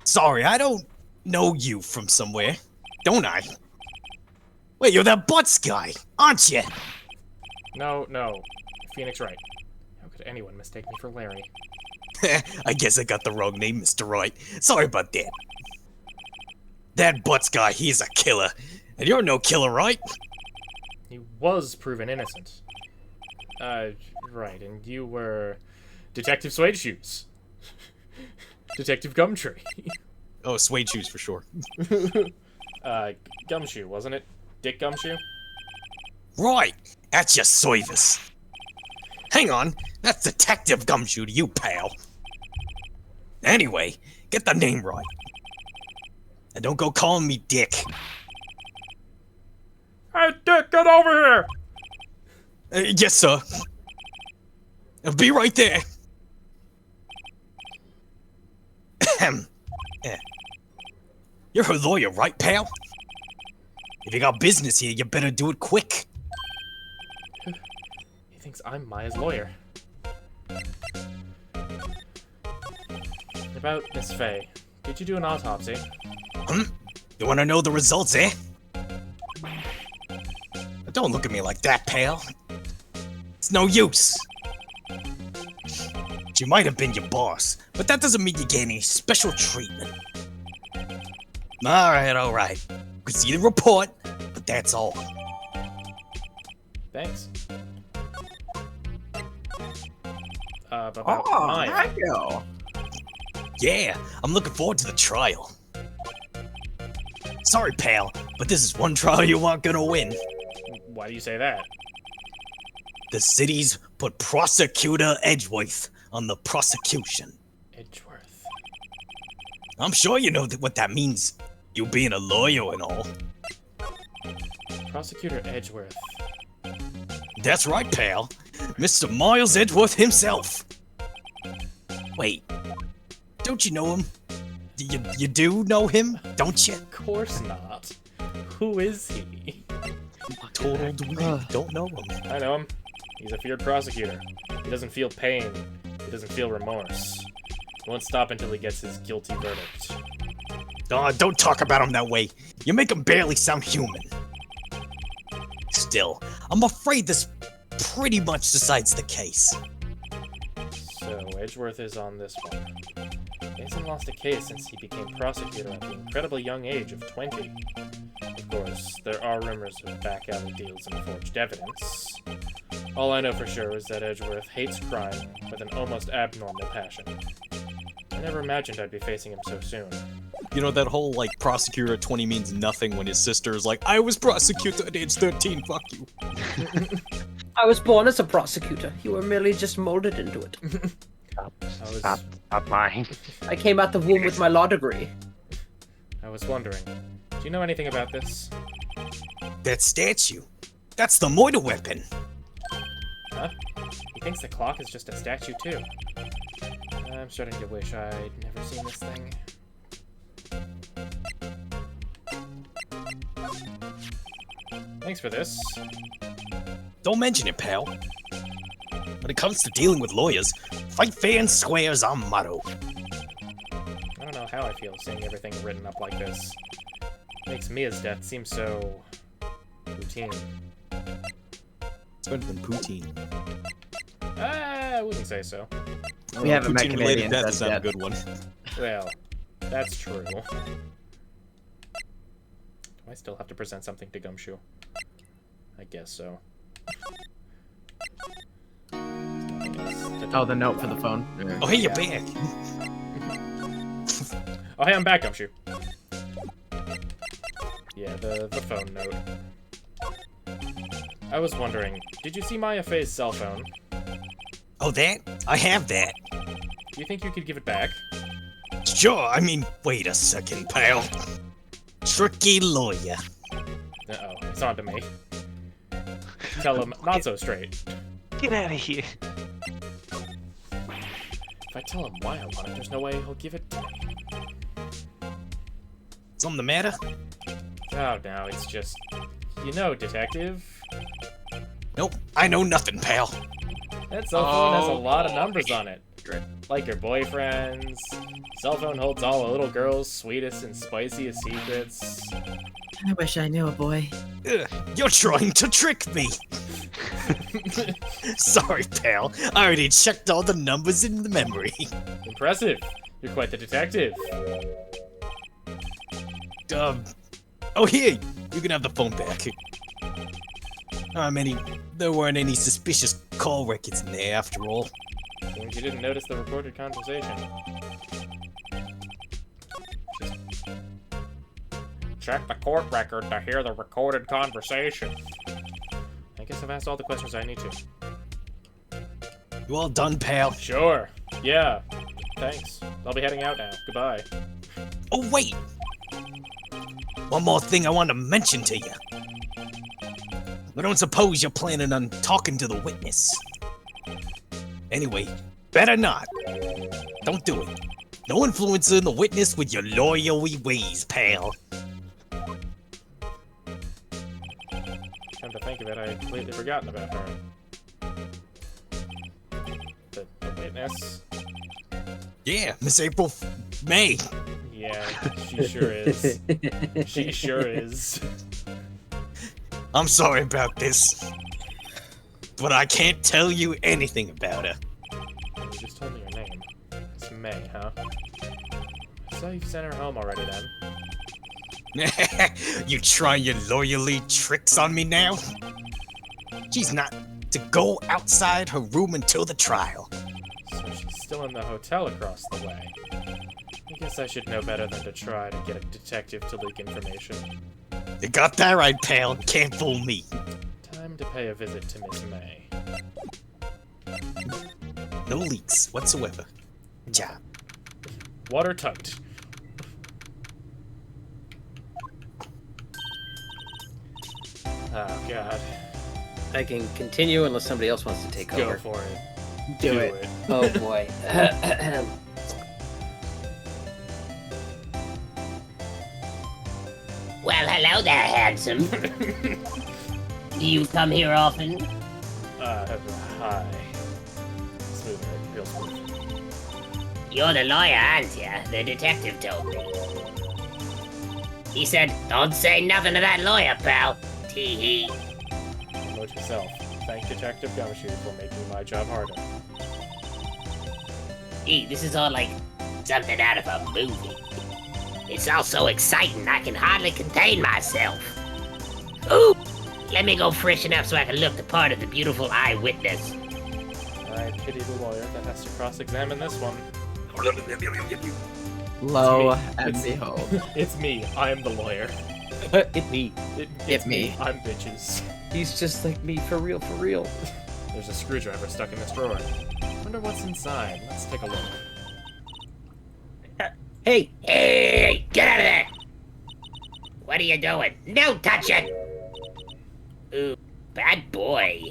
G: Sorry, I don't know you from somewhere, don't I? Wait, you're that Butts guy, aren't you?
B: No. Phoenix Wright. How could anyone mistake me for Larry?
G: I guess I got the wrong name, Mr. Wright. Sorry about that. That Butts guy, he's a killer. And you're no killer, right?
B: He was proven innocent. Right, and you were Detective Suede Shoes. Detective Gumtree.
G: Oh, Suede Shoes for sure.
B: Gumshoe, wasn't it? Dick Gumshoe?
G: Right, that's your service. Hang on, that's Detective Gumshoe to you, pal. Anyway, get the name right. And don't go calling me Dick.
B: Hey, Dick, get over here!
G: Yes, sir. I'll be right there. You're a lawyer, right, pal? If you got business here, you better do it quick.
B: He thinks I'm Maya's lawyer. About Miss Faye, did you do an autopsy?
G: You wanna know the results, eh? Don't look at me like that, pal. It's no use. She might have been your boss, but that doesn't mean you get any special treatment. Alright. We see the report, but that's all.
B: Thanks. About
J: Oh,
B: Maya.
J: Mario.
G: Yeah, I'm looking forward to the trial. Sorry, pal, but this is one trial you aren't gonna win.
B: Why do you say that?
G: The city's put Prosecutor Edgeworth on the prosecution.
B: Edgeworth.
G: I'm sure you know what that means. You being a lawyer and all.
B: Prosecutor Edgeworth.
G: That's right, pal. Mr. Miles Edgeworth himself. Wait, don't you know him? You do know him, don't you?
B: Of course not. Who is he?
G: Total dweeb. Don't know him.
B: I know him. He's a feared prosecutor. He doesn't feel pain. He doesn't feel remorse. He won't stop until he gets his guilty verdict.
G: Oh, don't talk about him that way. You make him barely sound human. Still, I'm afraid this pretty much decides the case.
B: So, Edgeworth is on this one. He hasn't lost a case since he became prosecutor at the incredibly young age of 20. Of course, there are rumors of back alley deals and forged evidence. All I know for sure is that Edgeworth hates crime with an almost abnormal passion. I never imagined I'd be facing him so soon.
G: You know, that whole, like, prosecutor at 20 means nothing when his sister's like, I was prosecutor at age 13, fuck you.
D: I was born as a prosecutor. You were merely just molded into it.
N: Stop lying.
D: I came out the womb with my law degree.
B: I was wondering, do you know anything about this?
G: That statue. That's the murder weapon.
B: Huh? He thinks the clock is just a statue, too. I'm starting to wish I'd never seen this thing. Thanks for this.
G: Don't mention it, pal. When it comes to dealing with lawyers, fight fair and square is our motto.
B: I don't know how I feel seeing everything written up like this. Makes Mia's death seem so... routine.
G: It's better than poutine.
B: I wouldn't say so.
J: We haven't met
G: Poutine-related
J: Canadians
G: death
J: that's
G: is not a
J: yet.
G: good one.
B: Well, that's true. Do I still have to present something to Gumshoe? I guess so.
J: Oh, the note for the phone.
G: Oh, hey, you're back.
B: Oh, hey, I'm back, Gumshoe. Yeah, the phone note. I was wondering, did you see Maya Faye's cell phone?
G: Oh, that? I have that.
B: Do you think you could give it back?
G: Sure, I mean, wait a second, pal. Tricky lawyer.
B: Uh-oh, it's on to me. Tell him not so straight.
N: Get out of here.
B: If I tell him why I want it, there's no way he'll give it to me.
G: Something the matter?
B: Oh, no, it's just... You know, detective.
G: Nope, I know nothing, pal.
B: That cell phone has a lot of numbers on it. Like your boyfriend's. Cell phone holds all a little girl's sweetest and spiciest secrets.
A: I wish I knew a boy.
G: Ugh, you're trying to trick me. Sorry, pal. I already checked all the numbers in the memory.
B: Impressive. You're quite the detective.
G: Oh, here. You can have the phone back. There weren't any suspicious call records in there after all.
B: Seems you didn't notice the recorded conversation. Check the court record to hear the recorded conversation. I guess I've asked all the questions I need to.
G: You all done, pal?
B: Sure. Yeah. Thanks. I'll be heading out now. Goodbye.
G: Oh, wait! One more thing I want to mention to you. I don't suppose you're planning on talking to the witness. Anyway, better not. Don't do it. No influencing the witness with your lawyerly ways, pal.
B: Come to think of it, I had completely forgotten about her. The witness?
G: Yeah, Miss April May.
B: Yeah, she sure is. She sure is.
G: I'm sorry about this, but I can't tell you anything about her.
B: You just told me your name. It's May, huh? I saw you sent her home already then.
G: You trying your loyally tricks on me now? She's not to go outside her room until the trial.
B: So she's still in the hotel across the way. I guess I should know better than to try to get a detective to leak information.
G: You got that right, pal. Can't fool me.
B: Time to pay a visit to Miss May.
G: No leaks whatsoever. Job.
B: Watertight. Oh, God.
D: I can continue unless somebody else wants to take over.
B: Go for it.
D: Do it. Oh, boy.
K: Well, hello there, handsome. Do you come here often?
B: Hi. Smooth it, real smooth.
K: You're the lawyer, aren't you? The detective told me. He said, don't say nothing to that lawyer, pal. Tee-hee.
B: Note yourself. Thank Detective Gumshoe for making my job harder.
K: Gee, this is all like something out of a movie. It's all so exciting, I can hardly contain myself. Ooh! Let me go freshen up so I can look the part of the beautiful eyewitness.
B: I pity the lawyer that has to cross-examine this one.
Q: Lo
B: It's
Q: and
B: me.
Q: behold.
B: It's me. I am the lawyer.
D: It's me.
B: It's me. I'm bitches.
D: He's just like me, for real, for real.
B: There's a screwdriver stuck in this drawer. Wonder what's inside. Let's take a look.
D: Hey!
K: Hey! Get out of there! What are you doing? No touching! Ooh, bad boy.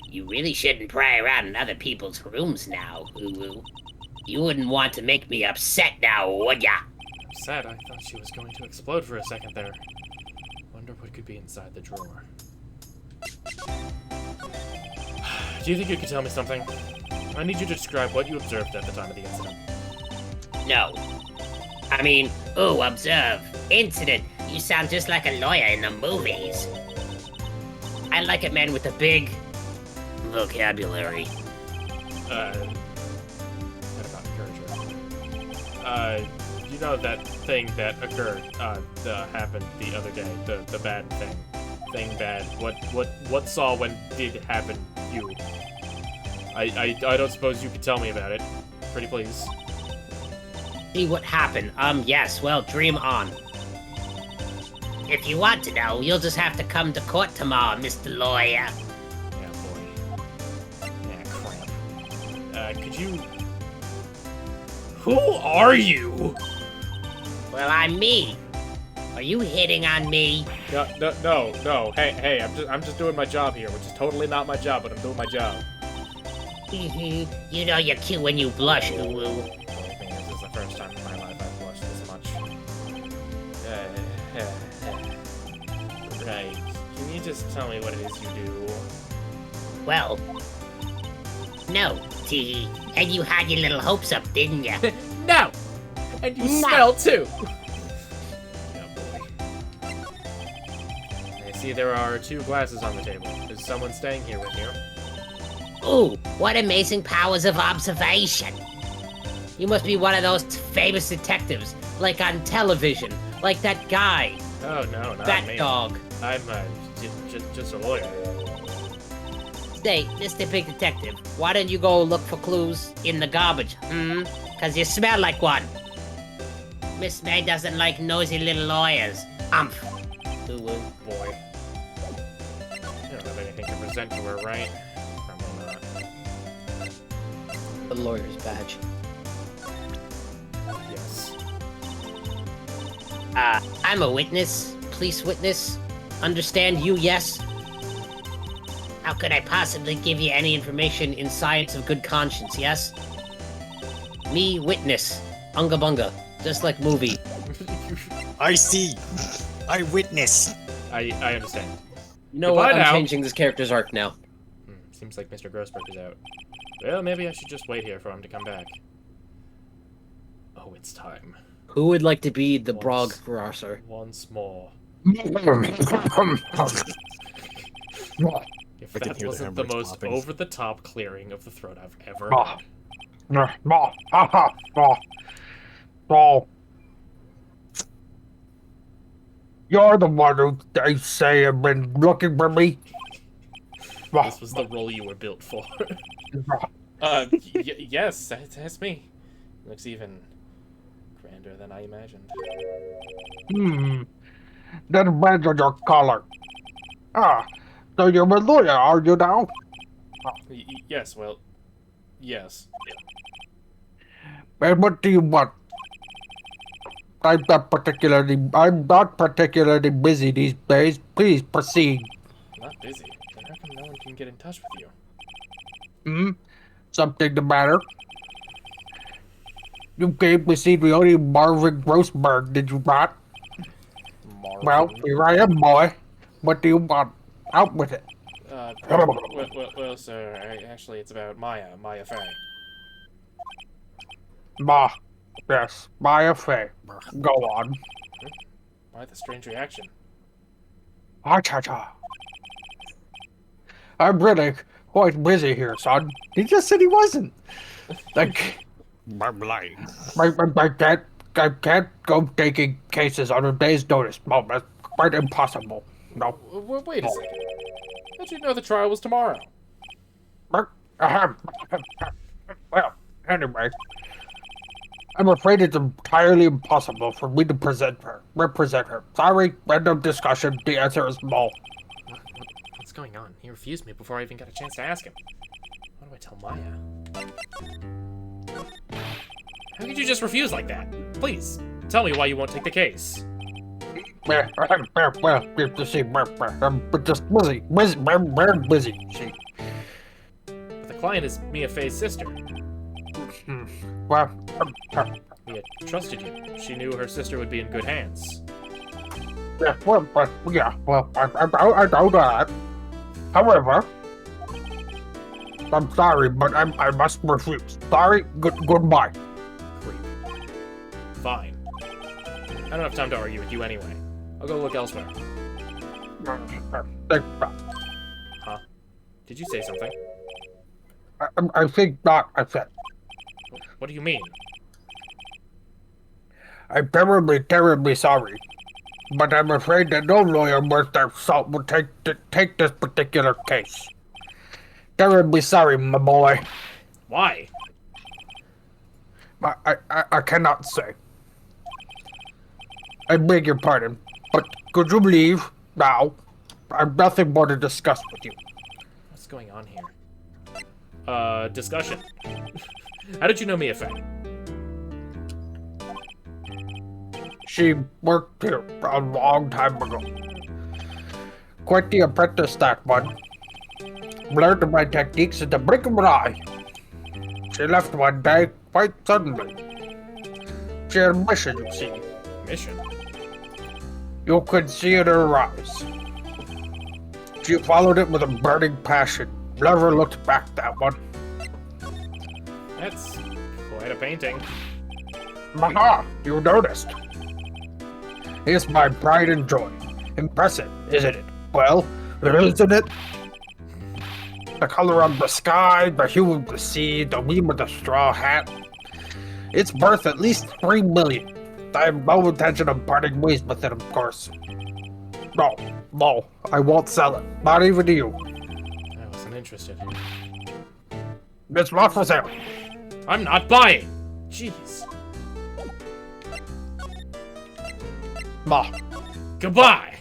K: You really shouldn't pry around in other people's rooms now, Ulu. You wouldn't want to make me upset now, would ya?
B: Upset? I thought she was going to explode for a second there. Wonder what could be inside the drawer. Do you think you could tell me something? I need you to describe what you observed at the time of the incident.
K: No. I mean, ooh, observe. Incident. You sound just like a lawyer in the movies. I like a man with a big vocabulary.
B: That about encourager. You know that thing that occurred, happened the other day, the bad thing. Thing bad. What saw when did happen, you? I don't suppose you could tell me about it. Pretty please.
K: See what happened. Yes, well, dream on. If you want to know, you'll just have to come to court tomorrow, Mr. Lawyer.
B: Yeah, boy. Yeah, crap. Could you... Who are you?
K: Well, I'm me. Are you hitting on me?
B: No. Hey, I'm just doing my job here, which is totally not my job, but I'm doing my job.
K: You know you're cute when you blush, Ulu.
B: The only thing is, this is the first time in my life I've blushed this much. Right. Can you just tell me what it is you do?
K: Well, no, Tee. And you had your little hopes up, didn't you?
B: No! And you smell too! I see there are 2 glasses on the table. Is someone staying here with you?
K: Ooh, what amazing powers of observation. You must be one of those famous detectives, like on television, like that guy.
B: Oh no, not
K: that
B: me.
K: Dog.
B: I'm just a lawyer.
K: Say, Mr. Big Detective, why don't you go look for clues in the garbage, Cause you smell like one. Miss May doesn't like nosy little lawyers. Ooh,
B: boy. You don't have anything to present to her, right? Probably not.
D: The lawyer's badge.
B: Yes.
K: I'm a witness. Police witness. Understand you, yes? How could I possibly give you any information in science of good conscience, yes? Me, witness. Unga bunga. Just like movie.
G: I see. I witness.
B: I understand.
D: You know
B: Goodbye
D: what? I'm
B: now.
D: changing this character's arc now.
B: Seems like Mr. Grossberg is out. Well, maybe I should just wait here for him to come back. Oh, it's time.
D: Who would like to be the Brog Grosser?
B: Once more.
G: I
B: If
G: can
B: that
G: hear the
B: wasn't the
G: hemorrhage
B: most
G: popping.
B: over-the-top clearing of the throat I've ever
E: Ah.
B: heard.
E: Oh.
J: You're the one who they say have been looking for me.
B: This was the role you were built for. Yes, that's me. Looks even grander than I imagined.
J: That depends on your color. So you're a lawyer, are you now?
B: Yes, well, yes.
J: And what do you want? I'm not particularly busy these days. Please proceed.
B: Not busy. Then how come no one can get in touch with you?
J: Something the matter? You came to see the only Marvin Grossberg, did you not?
B: Marvin?
J: Well, here I am, boy. What do you want? Out with it.
B: Well, sir, actually, it's about Maya Fey.
J: Yes, Maya Fey. Go on.
B: Why the strange reaction?
J: Cha-cha. I'm really quite busy here, son. He just said he wasn't. Like, I can't go taking cases on a day's notice. Mom, that's quite impossible. No.
B: Wait a second. How'd you know the trial was tomorrow?
J: Well, anyway, I'm afraid it's entirely impossible for me to represent her. Sorry, end of discussion. The answer is no.
B: What's going on? He refused me before I even got a chance to ask him. What do I tell Maya? How could you just refuse like that? Please, tell me why you won't take the case.
J: Well, you see, I'm just busy, very busy, see.
B: But the client is Mia Fey's sister.
J: Well,
B: Mia trusted you. She knew her sister would be in good hands.
J: I know that. However, I'm sorry, but I must refuse. Sorry, goodbye.
B: Fine. I don't have time to argue with you anyway. I'll go look elsewhere. Huh? Did you say something?
J: I think not, I said.
B: What do you mean?
J: I'm terribly sorry. But I'm afraid that no lawyer worth their salt will take this particular case. Terribly sorry, my boy.
B: Why?
J: I cannot say. I beg your pardon, but could you leave now? I have nothing more to discuss with you.
B: What's going on here? Discussion. How did you know Mia Fey?
J: She worked here a long time ago. Quite the apprentice, that one. Learned my techniques at the blink of an eye. She left one day, quite suddenly. She had a mission, you see.
B: Mission?
J: You could see it in her eyes. She followed it with a burning passion. Never looked back, that one.
B: That's quite a painting.
J: Aha! You noticed. It's my pride and joy. Impressive, isn't it? Well, isn't it? The color of the sky, the hue of the sea, the weave with the straw hat. It's worth at least 3 million. I have no intention of parting ways with it, of course. No, I won't sell it. Not even to you.
B: I wasn't interested.
J: It's not for sale.
B: I'm not buying! Jeez. Goodbye!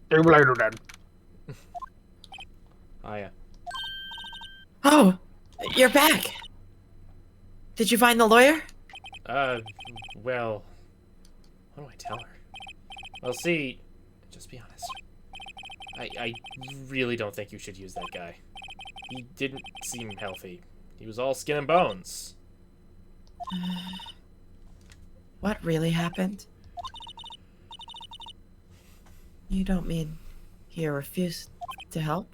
J: See you later, then.
B: Hiya.
A: Oh, you're back. Did you find the lawyer?
B: Well... What do I tell her? Well, see... Just be honest. I really don't think you should use that guy. He didn't seem healthy. He was all skin and bones.
A: What really happened? You don't mean he refused to help?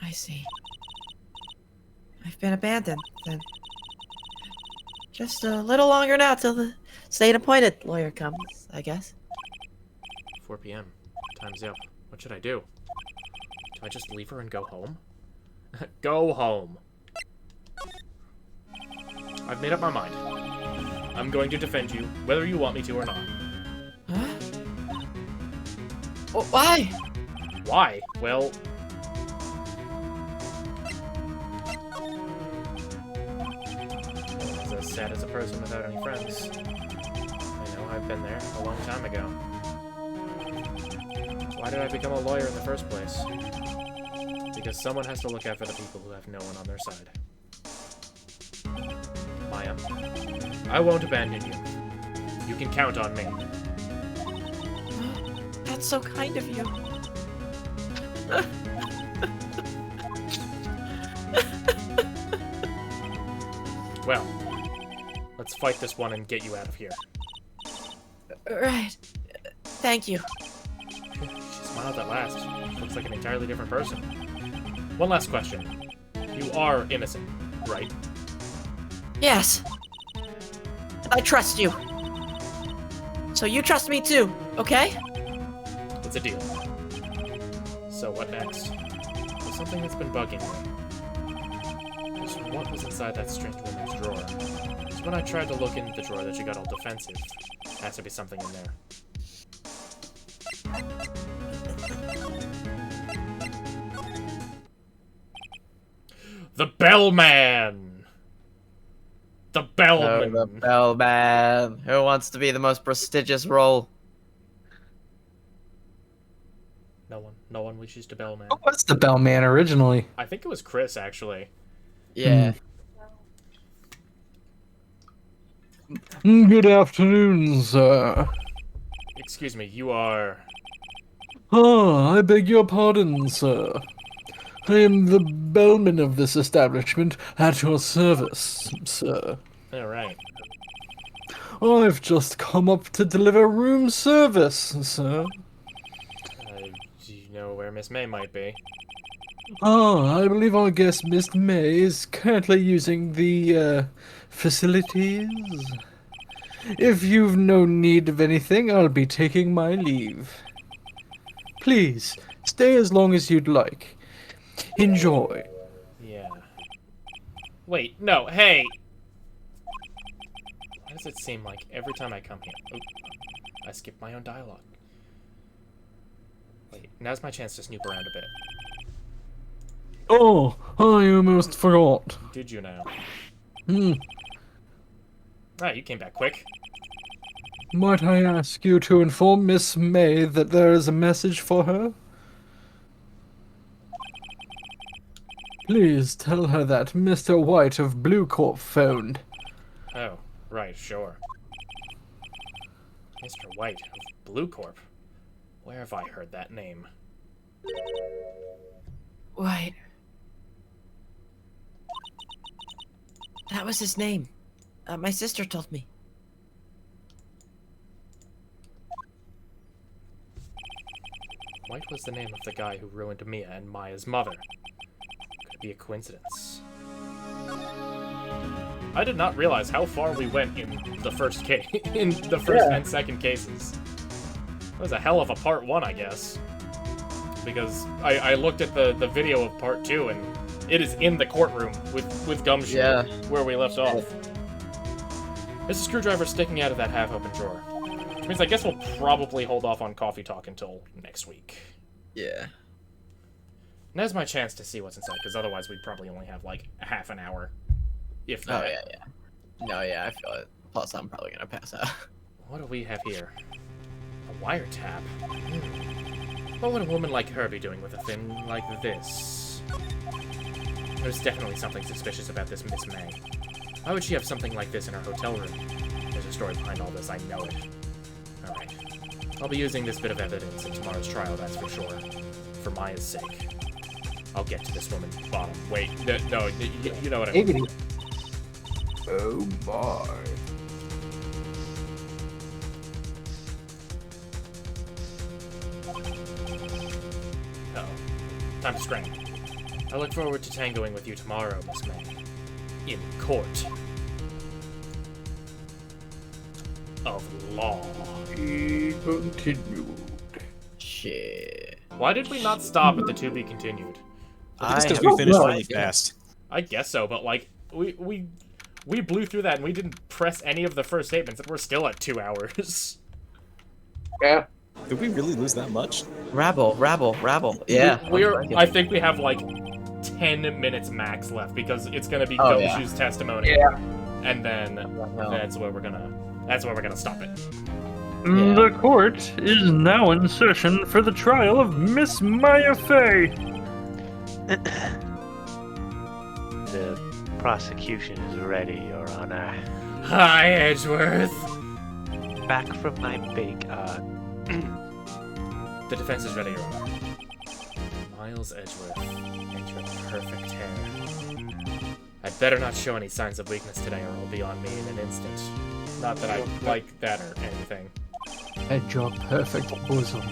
A: I see. I've been abandoned, then. Just a little longer now till the state-appointed lawyer comes, I guess.
B: 4 p.m. Time's up. What should I do? Do I just leave her and go home? Go home. I've made up my mind. I'm going to defend you, whether you want me to or not.
A: Huh? Well, why?
B: Why? Well... As sad as a person without any friends. I know, I've been there a long time ago. Why did I become a lawyer in the first place? Because someone has to look out for the people who have no one on their side. Maya, I won't abandon you. You can count on me.
A: That's so kind of you.
B: Well, let's fight this one and get you out of here.
A: Right. Thank you.
B: She smiled at last. Looks like an entirely different person. One last question. You are innocent, right?
A: Yes. I trust you. So you trust me too, okay?
B: It's a deal. So what next? There's something that's been bugging me. Just what was inside that strange woman's drawer? Because when I tried to look in the drawer that she got all defensive, there has to be something in there. The Bellman! The Bellman!
Q: Oh, the Bellman. Who wants to be the most prestigious role?
B: No one wishes to Bellman.
R: Who was the Bellman originally?
B: I think it was Chris, actually.
Q: Yeah.
R: Good afternoon, sir.
B: Excuse me, you are...
R: Ah, I beg your pardon, sir. I am the bellman of this establishment at your service, sir.
B: Alright.
R: I've just come up to deliver room service, sir.
B: Do you know where Miss May might be?
R: Ah, I believe our guest, Miss May, is currently using the, facilities. If you've no need of anything, I'll be taking my leave. Please, stay as long as you'd like. Enjoy.
B: Yeah. Wait, no, hey! Why does it seem like every time I come here... Oop, I skip my own dialogue. Wait, now's my chance to snoop around a bit.
R: Oh, I almost forgot.
B: Did you now?
R: Ah,
B: you came back quick.
R: Might I ask you to inform Miss May that there is a message for her? Please tell her that Mr. White of Blue Corp phoned.
B: Oh, right, sure. Mr. White of Blue Corp? Where have I heard that name?
A: White. That was his name. My sister told me.
B: White was the name of the guy who ruined Mia and Maya's mother. Could it be a coincidence? I did not realize how far we went in the first case, in the first and second cases. That was a hell of a part 1, I guess. Because I looked at the video of part 2, and it is in the courtroom with Gumshoe, where we left off. There's a screwdriver sticking out of that half-open drawer. Which means I guess we'll probably hold off on coffee talk until next week.
Q: Yeah.
B: Now's my chance to see what's inside, because otherwise we'd probably only have, like, a half an hour. If that.
Q: Oh, yeah. No, yeah, I feel it. Plus, I'm probably gonna pass out.
B: What do we have here? A wiretap? What would a woman like her be doing with a thing like this? There's definitely something suspicious about this Miss May. Why would she have something like this in her hotel room? There's a story behind all this, I know it. Alright. I'll be using this bit of evidence in tomorrow's trial, that's for sure. For Maya's sake. I'll get to this woman's bottom. Wait, no, you know what I mean.
J: Oh my.
B: Uh-oh. Time to scram. I look forward to tangoing with you tomorrow, Miss May. In court. Of law.
R: Continued.
Q: Shit.
B: Why did we not stop at the to be continued?
G: I think it's because we finished really fast.
B: I guess so, but like we we blew through that and we didn't press any of the first statements, and we're still at 2 hours.
J: Yeah.
G: Did we really lose that much?
Q: Rabble. Yeah.
B: I think we have like 10 minutes max left because it's gonna be
Q: Oh,
B: Gumshoe's testimony.
J: Yeah.
B: And then that's where we're gonna stop it.
E: The court is now in session for the trial of Miss Maya Fey.
N: The prosecution is ready, Your Honor.
B: Hi, Edgeworth.
N: Back from my big,
B: The defense is ready, Your Honor. Miles Edgeworth, and your perfect hair. I'd better not show any signs of weakness today or it'll be on me in an instant. Not that I like that or anything.
R: And your perfect bosom.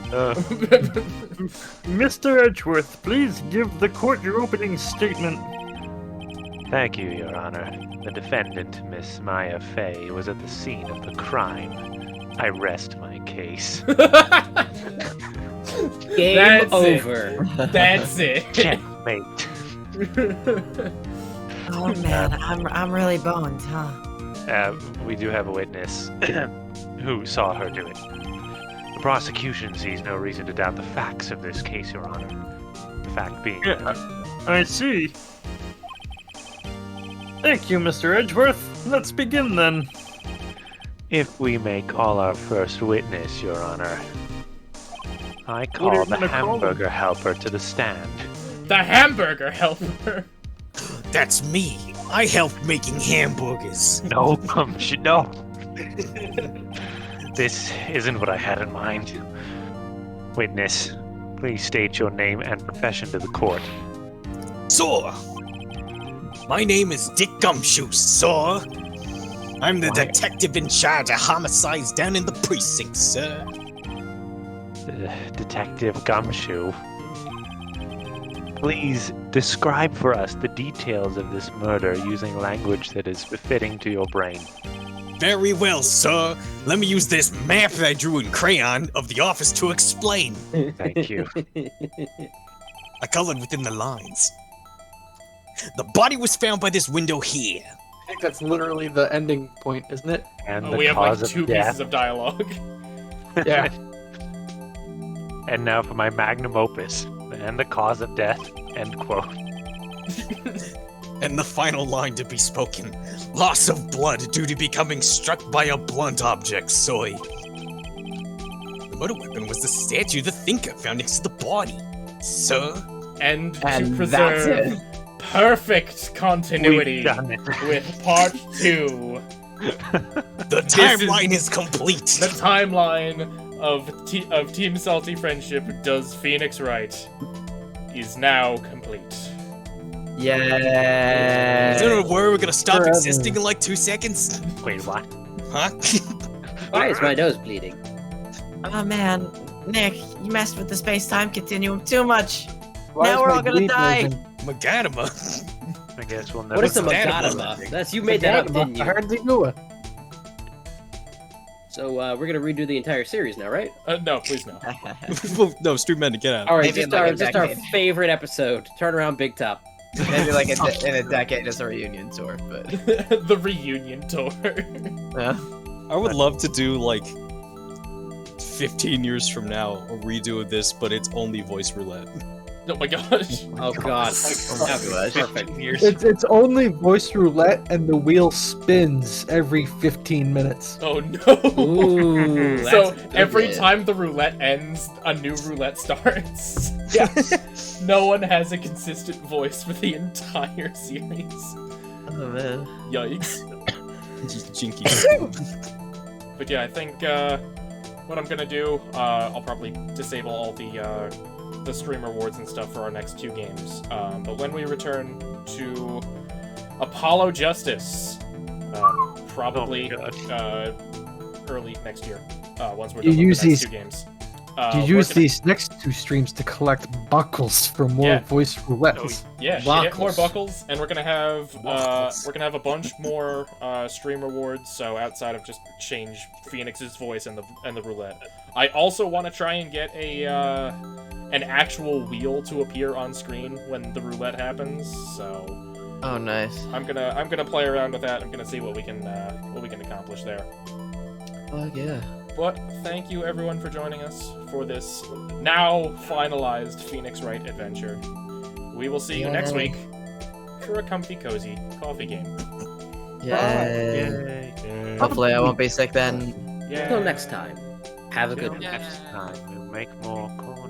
E: Mr. Edgeworth, please give the court your opening statement.
N: Thank you, Your Honor. The defendant, Miss Maya Fey, was at the scene of the crime. I rest my case.
D: Game
B: That's
D: over.
B: That's it.
N: Checkmate.
A: Oh man, I'm really boned, huh?
N: We do have a witness who saw her do it. The prosecution sees no reason to doubt the facts of this case, Your Honor. The fact being...
E: Yeah, I see. Thank you, Mr. Edgeworth. Let's begin then.
N: If we may call our first witness, Your Honor. I
E: What are
N: call
E: you
N: the
E: gonna call
N: hamburger helper to the stand.
B: The hamburger helper.
G: That's me. I help making hamburgers.
N: No, no. This isn't what I had in mind. Witness, please state your name and profession to the court.
G: Sir, my name is Dick Gumshoe, sir. I'm the detective in charge of homicides down in the precinct, sir.
N: Detective Gumshoe. Please describe for us the details of this murder using language that is befitting to your brain.
G: Very well, sir. Let me use this map that I drew in crayon of the office to explain.
N: Thank you.
G: I colored within the lines. The body was found by this window here.
R: I think that's literally the ending point, isn't it?
N: And
B: We have like 2 pieces of dialogue.
R: Yeah.
N: And now for my magnum opus. And the cause of death. End quote.
G: And the final line to be spoken. Loss of blood due to becoming struck by a blunt object, soy. The murder weapon was the statue of the thinker found next to the body. Sir?
B: And to
Q: that's
B: preserve
Q: it.
B: perfect continuity
N: We've done it.
B: with part 2.
G: The timeline is complete.
B: The timeline of Team Salty Friendship does Phoenix Wright is now complete.
Q: Yeah.
G: I don't know where we're gonna stop existing in like 2 seconds.
N: Wait, what?
G: Huh?
D: Why is my nose bleeding?
A: Oh man, Nick, you messed with the space-time continuum too much.
R: Why
A: now
R: is
A: we're
R: my
A: all gonna
R: bleed
A: die.
R: moving?
G: Magadama.
N: I guess we'll never...
D: What is a
G: What's that about?
D: Magadama? That's you made that up, didn't
R: I
D: you?
R: hardly knew it.
D: So we're gonna redo the entire series now, right?
B: No, please no.
G: No, Street Men to get out.
D: All right,
Q: Maybe in
D: just
Q: like a
D: our
Q: decade.
D: favorite episode. Turn around, Big Top.
Q: Maybe like in a decade as a reunion tour, but
B: The reunion tour.
Q: yeah.
G: I would love to do like 15 years from now a redo of this, but it's only voice roulette.
B: Oh my gosh.
D: Oh God. Perfect.
R: It's only voice roulette and the wheel spins every 15 minutes.
B: Oh no.
D: Ooh,
B: So
D: that's
B: every
D: good.
B: time the roulette ends, a new roulette starts.
R: Yeah.
B: No one has a consistent voice for the entire series.
Q: Oh man.
B: Yikes.
G: Just jinky.
B: But yeah, I think what I'm gonna do, I'll probably disable all the stream rewards and stuff for our next 2 games. But when we return to Apollo Justice, probably early next year, once we're
R: You
B: done with
R: use
B: the next
R: these-
B: 2 games.
R: You
B: we're
R: use
B: gonna-
R: these next 2 streams to collect buckles for more
B: Yeah.
R: voice roulette.
B: Oh, yeah, to get more buckles, and we're gonna have a bunch more stream rewards. So outside of just change Phoenix's voice and the roulette, I also want to try and get an actual wheel to appear on screen when the roulette happens. So
Q: Oh, nice.
B: I'm gonna play around with that. I'm gonna see what we can accomplish there.
Q: Oh yeah.
B: But thank you everyone for joining us for this now finalized Phoenix Wright adventure. We will see you next week for a comfy, cozy coffee game.
Q: Yay.
N: Yay.
Q: Hopefully I won't be sick then.
D: Until next time, have a good one.
N: Next time we'll make more calls.